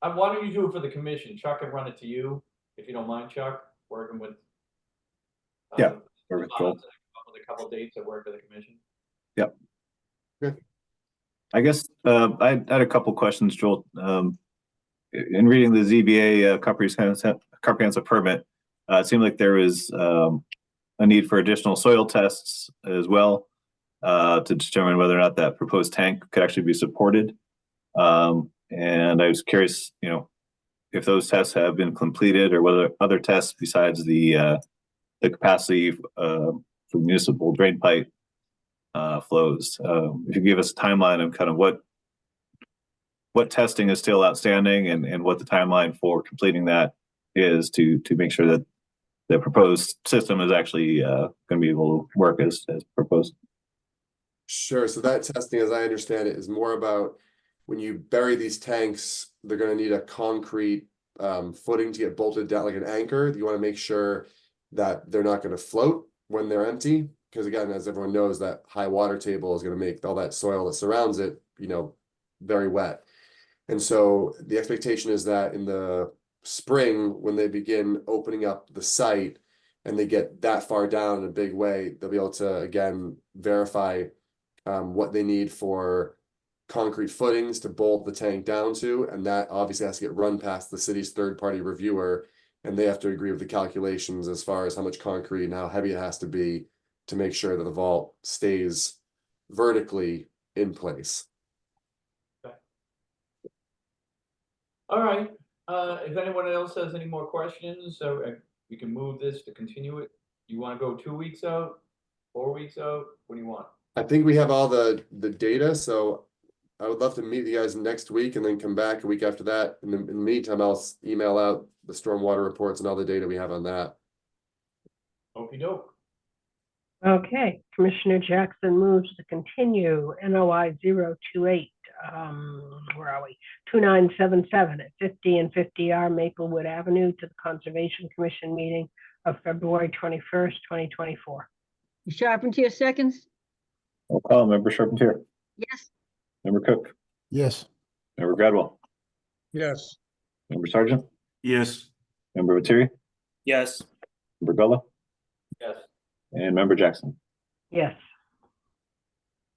Why don't you do it for the commission? Chuck can run it to you, if you don't mind, Chuck, working with. Yeah, perfect, Joel. With a couple dates that work for the commission. Yep. Good. I guess I had a couple questions, Joel. In reading the ZBA comprehensive permit, it seemed like there was a need for additional soil tests as well to determine whether or not that proposed tank could actually be supported. And I was curious, you know, if those tests have been completed, or whether other tests besides the capacity for municipal drain pipe flows. If you give us a timeline of kind of what testing is still outstanding, and what the timeline for completing that is to make sure that the proposed system is actually going to be able to work as proposed. Sure. So that testing, as I understand it, is more about when you bury these tanks, they're going to need a concrete footing to get bolted down like an anchor. You want to make sure that they're not going to float when they're empty. Because again, as everyone knows, that high water table is going to make all that soil that surrounds it, you know, very wet. And so the expectation is that in the spring, when they begin opening up the site and they get that far down in a big way, they'll be able to, again, verify what they need for concrete footings to bolt the tank down to. And that obviously has to get run past the city's third-party reviewer. And they have to agree with the calculations as far as how much concrete and how heavy it has to be to make sure that the vault stays vertically in place. All right, if anyone else has any more questions, we can move this to continue it. You want to go 2 weeks out, 4 weeks out? What do you want? I think we have all the data, so I would love to meet you guys next week and then come back a week after that. And in the meantime, I'll email out the stormwater reports and all the data we have on that. Okey doke. Okay, Commissioner Jackson moves to continue NOI 028, where are we? 2977 at 50 and 50R Maplewood Avenue to the Conservation Commission meeting of February 21st, 2024. Charpentier seconds? Roll call, Member Charpentier, Yes. Member Cook, Yes. Member Gradwell, Yes. Member Sargent, Yes. Member Viteri, Yes. Member Gullah, Yes. and Member Jackson. Yes.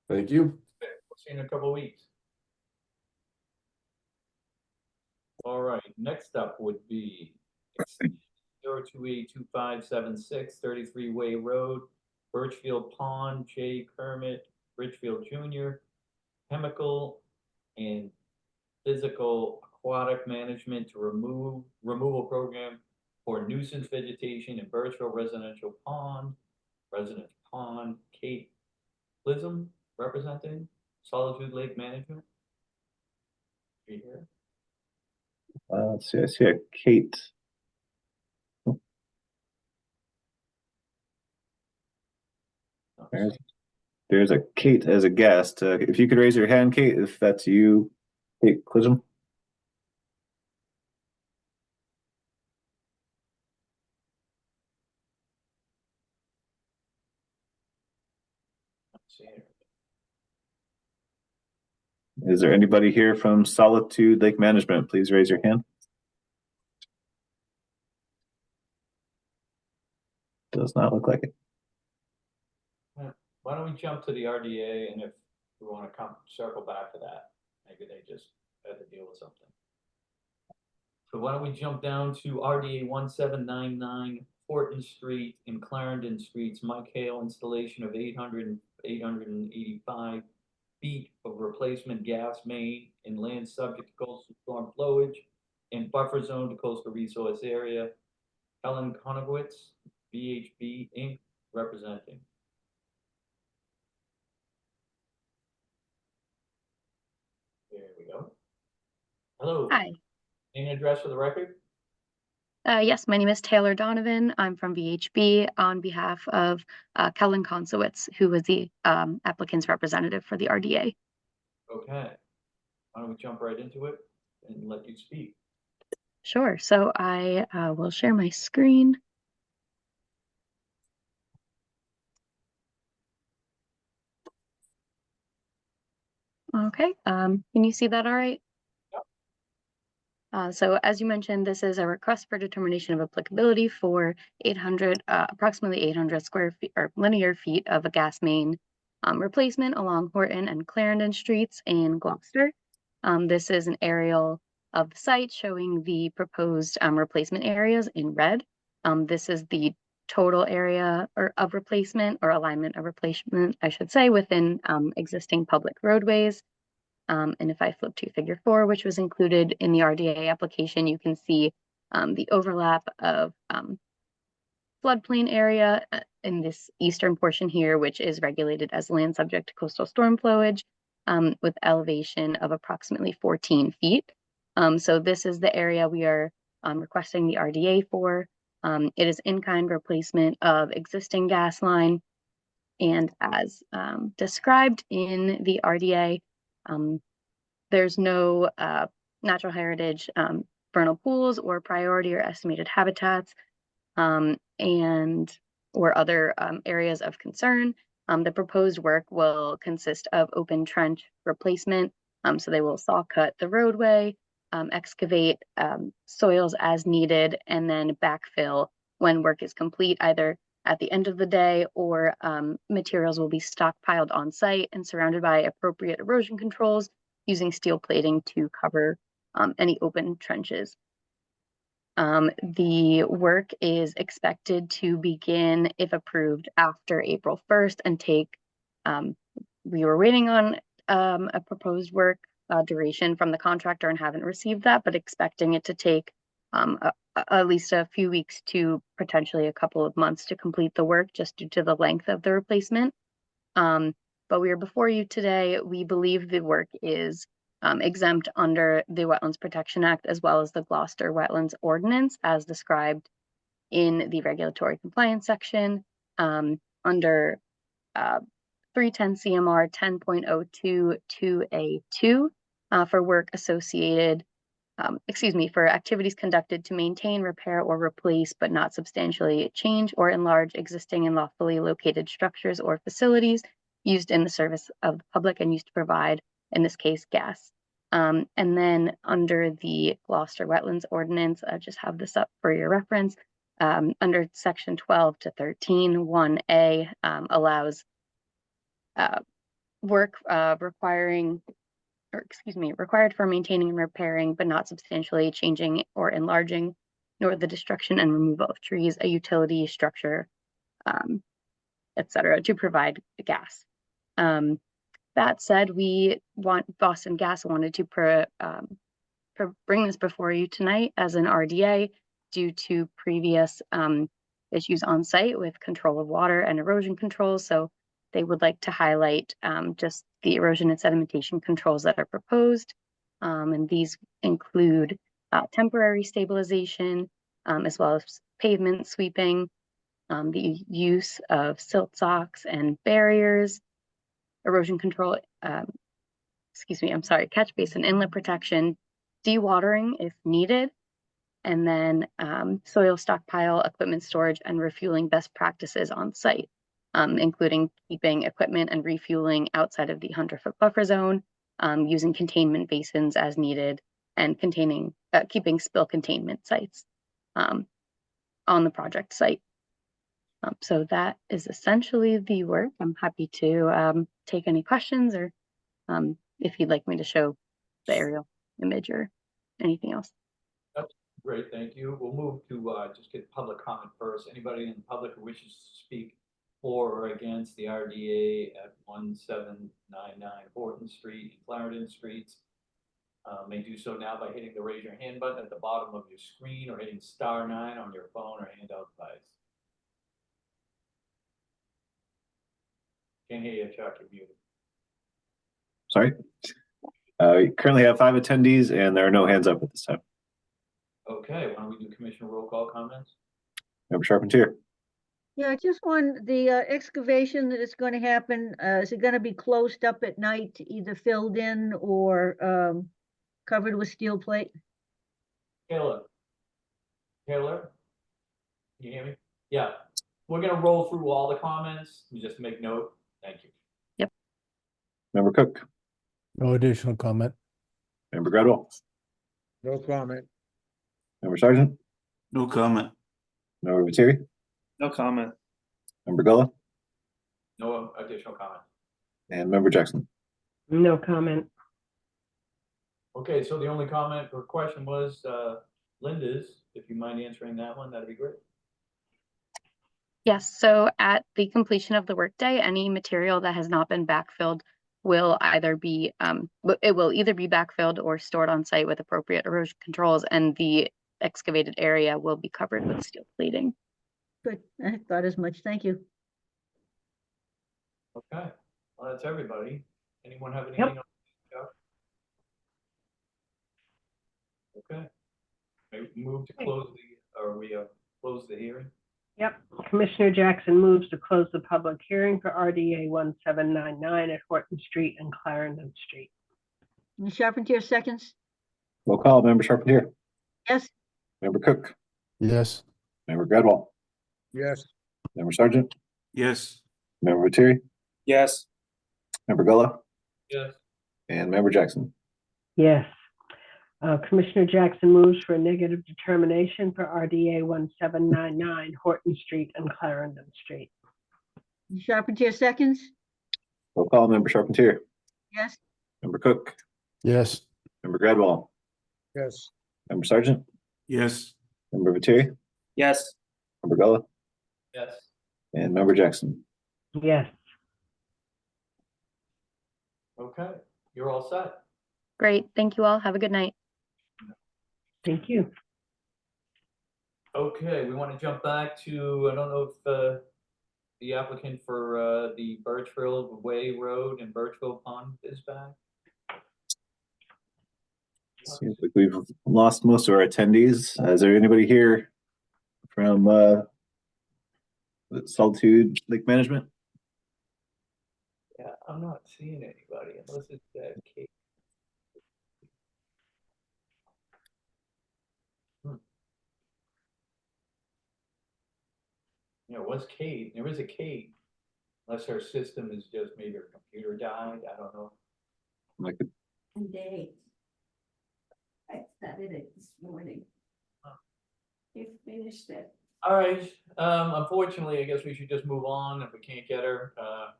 Thank you. We'll see you in a couple of weeks. All right, next up would be 0282576 33 Way Road, Birchfield Pond, J. Kermit, Richfield Jr., chemical and physical aquatic management to removal program for nuisance vegetation in Birchfield Residential Pond, Residence Pond, Kate Lism representing Solitude Lake Management. Are you here? Let's see, I see a Kate. There's a Kate as a guest. If you could raise your hand, Kate, if that's you, Kate Clisholm. Let's see here. Is there anybody here from Solitude Lake Management? Please raise your hand. Does not look like it. Why don't we jump to the RDA, and if we want to circle back to that, maybe they just had to deal with something. So why don't we jump down to RDA 1799 Horton Street and Clarendon Streets, Mike Hale installation of 885 feet of replacement gas main in land subject to coastal storm flowage and buffer zone to coastal resource area. Helen Konowitz, VHB Inc., representing. There we go. Hello. Hi. Name and address for the record? Yes, my name is Taylor Donovan. I'm from VHB on behalf of Kellen Konsowitz, who was the applicant's representative for the RDA. Okay. Why don't we jump right into it and let you speak? Sure. So I will share my screen. Okay. Can you see that all right? So as you mentioned, this is a request for determination of applicability for approximately 800 square feet or linear feet of a gas main replacement along Horton and Clarendon Streets in Gloucester. This is an aerial of the site showing the proposed replacement areas in red. This is the total area of replacement or alignment of replacement, I should say, within existing public roadways. And if I flip to figure 4, which was included in the RDA application, you can see the overlap of floodplain area in this eastern portion here, which is regulated as land subject to coastal storm flowage with elevation of approximately 14 feet. So this is the area we are requesting the RDA for. It is in-kind replacement of existing gas line. And as described in the RDA, there's no natural heritage vernal pools or priority or estimated habitats or other areas of concern. The proposed work will consist of open trench replacement. So they will saw cut the roadway, excavate soils as needed, and then backfill when work is complete, either at the end of the day or materials will be stockpiled on site and surrounded by appropriate erosion controls using steel plating to cover any open trenches. The work is expected to begin, if approved, after April 1st and take, we were waiting on a proposed work duration from the contractor and haven't received that, but expecting it to take at least a few weeks to potentially a couple of months to complete the work just due to the length of the replacement. but we are before you today. We believe the work is exempt under the Wetlands Protection Act as well as the Gloucester Wetlands Ordinance as described in the regulatory compliance section under 310 CMR 10.022A2 for work associated, for activities conducted to maintain, repair, or replace, but not substantially change or enlarge existing and lawfully located structures or facilities used in the service of the public and used to provide, in this case, gas. And then under the Gloucester Wetlands Ordinance, I just have this up for your reference. Under section 12 to 13, 1A allows work required for maintaining and repairing, but not substantially changing or enlarging, nor the destruction and removal of trees, a utility structure, etc., to provide gas. That said, Boston Gas wanted to bring this before you tonight as an RDA due to previous issues on site with control of water and erosion controls. So they would like to highlight just the erosion and sedimentation controls that are proposed. And these include temporary stabilization, as well as pavement sweeping, the use of silt socks and barriers, erosion control, catch basin inlet protection, dewatering if needed, and then soil stockpile, equipment storage, and refueling best practices on site, including keeping equipment and refueling outside of the 100-foot buffer zone, using containment basins as needed, and keeping spill containment sites on the project site. So that is essentially the work. I'm happy to take any questions or if you'd like me to show the aerial image or anything else. That's great, thank you. We'll move to just get public comment first. Anybody in the public who wishes to speak for or against the RDA at 1799 Horton Street and Clarendon Streets may do so now by hitting the raise your hand button at the bottom of your screen or hitting *9 on your phone or handheld device. Can't hear you, Chuck, you're muted. Sorry. We currently have 5 attendees and there are no hands up at this time. Okay, why don't we do commissioner roll call comments? Member Charpentier. Yeah, just the excavation that is going to happen, is it going to be closed up at night, either filled in or covered with steel plate? Taylor, can you hear me? Yeah, we're gonna roll through all the comments, you just make note, thank you. Yep. Member Cook. No additional comment. Member Gradwell. No comment. Member Sargent. No comment. Member Viteri. No comment. Member Gullah. No additional comment. And Member Jackson. No comment. Okay, so the only comment or question was Linda's. If you mind answering that one, that'd be great. Yes, so at the completion of the workday, any material that has not been backfilled will either be backfilled or stored on site with appropriate erosion controls, and the excavated area will be covered with steel plating. Good, I thought as much, thank you. Okay, well, that's everybody. Anyone have anything else? Okay. Maybe move to close close the hearing. Yep. Commissioner Jackson moves to close the public hearing for RDA 1799 at Horton Street and Clarendon Street. Ms. Charpentier seconds? Roll call. Member Charpentier. Yes. Member Cook. Yes. Member Gradwell. Yes. Member Sargent. Yes. Member Viteri. Yes. Member Gullah. Yes. And Member Jackson. Yes. Commissioner Jackson moves for a negative determination for RDA 1799 Horton Street and Clarendon Street. Ms. Charpentier seconds? Roll call. Member Charpentier. Yes. Member Cook. Yes. Member Gradwell. Yes. Member Sargent. Yes. Member Viteri. Yes. Member Gullah. Yes. And Member Jackson. Yes. Okay, you're all set. Great, thank you all. Have a good night. Thank you. Okay, we want to jump back to, I don't know if the applicant for the Birchville Way Road and Birchville Pond is back? Seems like we've lost most of our attendees. Is there anybody here from Solitude Lake Management? Yeah, I'm not seeing anybody unless it's that Kate. It was Kate. There is a Kate. Unless her system is just maybe her computer died. I don't know. Like, And date. I started it this morning. You finished it. All right. Unfortunately, I guess we should just move on if we can't get her.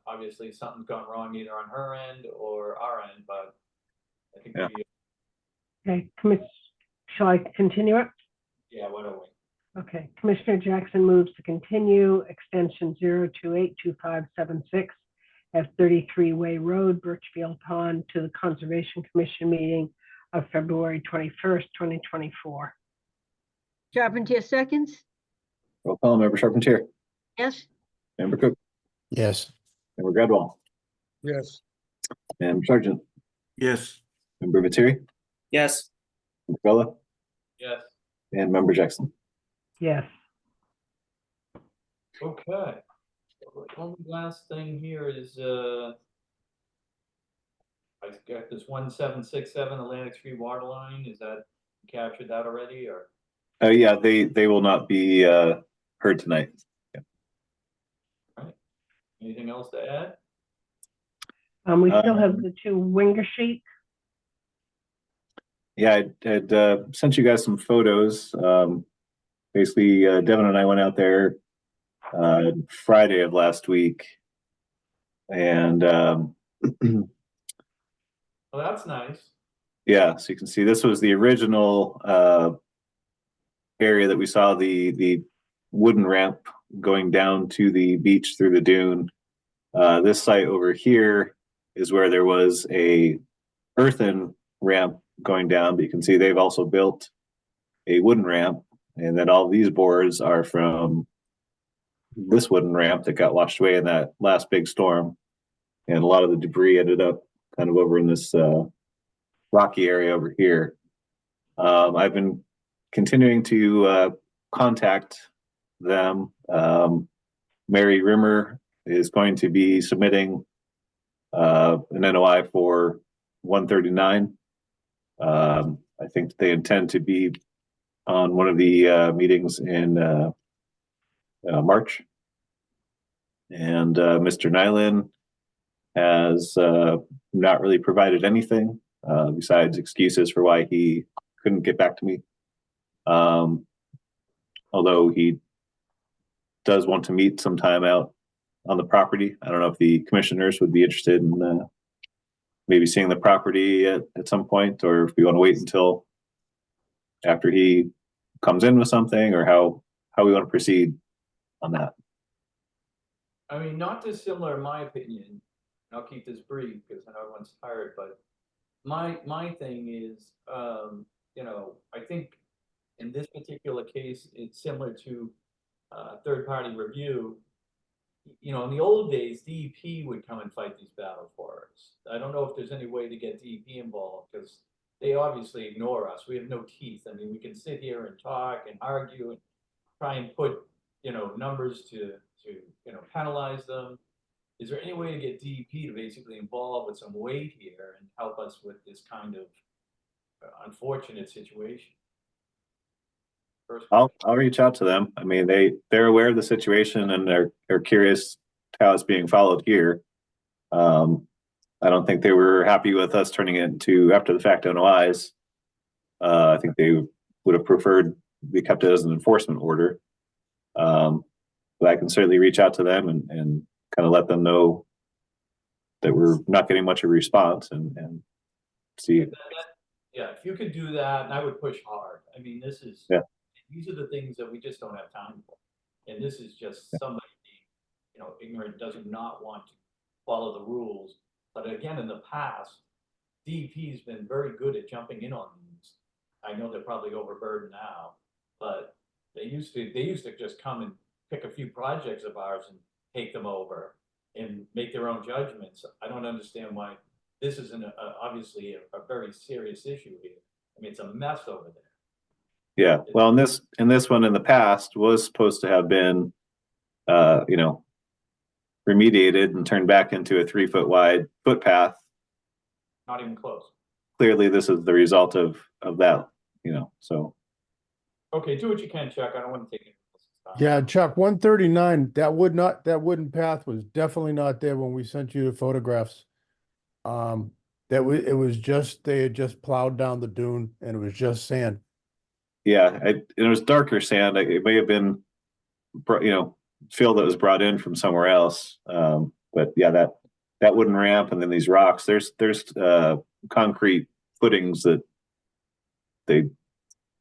Obviously, something's gone wrong either on her end or our end, but I think Yeah. Okay, shall I continue it? Yeah, why don't we? Okay, Commissioner Jackson moves to continue extension 0282576 at 33 Way Road, Birchfield Pond, to the Conservation Commission meeting of February 21st, 2024. Charpentier seconds? roll call, Member Charpentier, Yes? Member Cook, Yes. Member Gradwell, Yes. Member Sargent, Yes. Member Viteri, Yes. Member Bella, Yes. and Member Jackson. Yes. Okay. The only last thing here is I got this 1767 Atlantic Street water line. Is that captured that already or? Yeah, they will not be heard tonight. Anything else to add? We still have the two Winger sheet. Yeah, I had sent you guys some photos. Basically, Devin and I went out there Friday of last week, and Well, that's nice. yeah, so you can see this was the original area that we saw the wooden ramp going down to the beach through the dune. This site over here is where there was a earthen ramp going down, but you can see they've also built a wooden ramp, and then all these boards are from this wooden ramp that got washed away in that last big storm, and a lot of the debris ended up kind of over in this rocky area over here. I've been continuing to contact them. Mary Rimmer is going to be submitting an NOI for 139. I think they intend to be on one of the meetings in March. And Mr. Nyland has not really provided anything besides excuses for why he couldn't get back to me. Although he does want to meet sometime out on the property. I don't know if the commissioners would be interested in maybe seeing the property at some point, or if we want to wait until after he comes in with something, or how we want to proceed on that. I mean, not dissimilar in my opinion. I'll keep this brief because I know everyone's tired, but my thing is, you know, I think in this particular case, it's similar to third-party review. You know, in the old days, DEP would come and fight these battles for us. I don't know if there's any way to get DEP involved because they obviously ignore us. We have no teeth. I mean, we can sit here and talk and argue and try and put, you know, numbers to you know, penalize them. Is there any way to get DEP to basically involve with some weight here and help us with this kind of unfortunate situation? I'll reach out to them. I mean, they're aware of the situation and they're curious how it's being followed here. I don't think they were happy with us turning it into after the fact NOIs. I think they would have preferred we kept it as an enforcement order. But I can certainly reach out to them and kind of let them know that we're not getting much of a response and see. Yeah, if you could do that, and I would push hard. I mean, this is, these are the things that we just don't have time for. And this is just somebody, you know, ignorant, doesn't not want to follow the rules. But again, in the past, DEP's been very good at jumping in on these. I know they're probably overburdened now, but they used to just come and pick a few projects of ours and take them over and make their own judgments. I don't understand why this isn't obviously a very serious issue here. I mean, it's a mess over there. Yeah, well, in this one in the past was supposed to have been, you know, remediated and turned back into a 3-foot wide footpath. Not even close. Clearly, this is the result of that, you know, so. Okay, do what you can, Chuck. I don't want to take it. Yeah, Chuck, 139, that wooden path was definitely not there when we sent you the photographs. It was just, they had just plowed down the dune and it was just sand. Yeah, it was darker sand. It may have been, you know, fill that was brought in from somewhere else. But yeah, that wooden ramp and then these rocks. There's concrete footings that they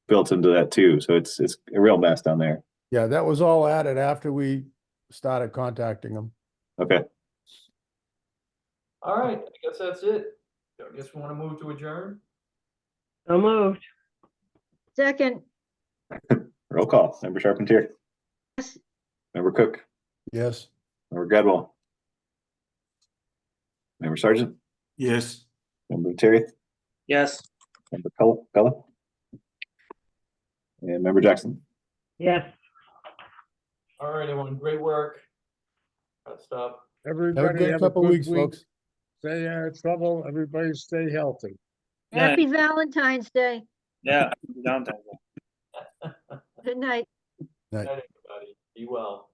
built into that too. So it's a real mess down there. Yeah, that was all added after we started contacting them. Okay. All right, I guess that's it. I guess we want to move to adjourn. So moved. Second, Roll call. Member Charpentier. Yes. Member Cook. Yes. Member Gadwall. Member Sargent. Yes. Member Terry. Yes. Member Pella. And Member Jackson. Yes. All right, everyone, great work. Good stuff. Have Everybody a good couple weeks, folks. Stay out of trouble. Everybody stay healthy. Yeah. happy Valentine's Day. Yeah. Downtown. Good night. Night. Good night, everybody. Be well.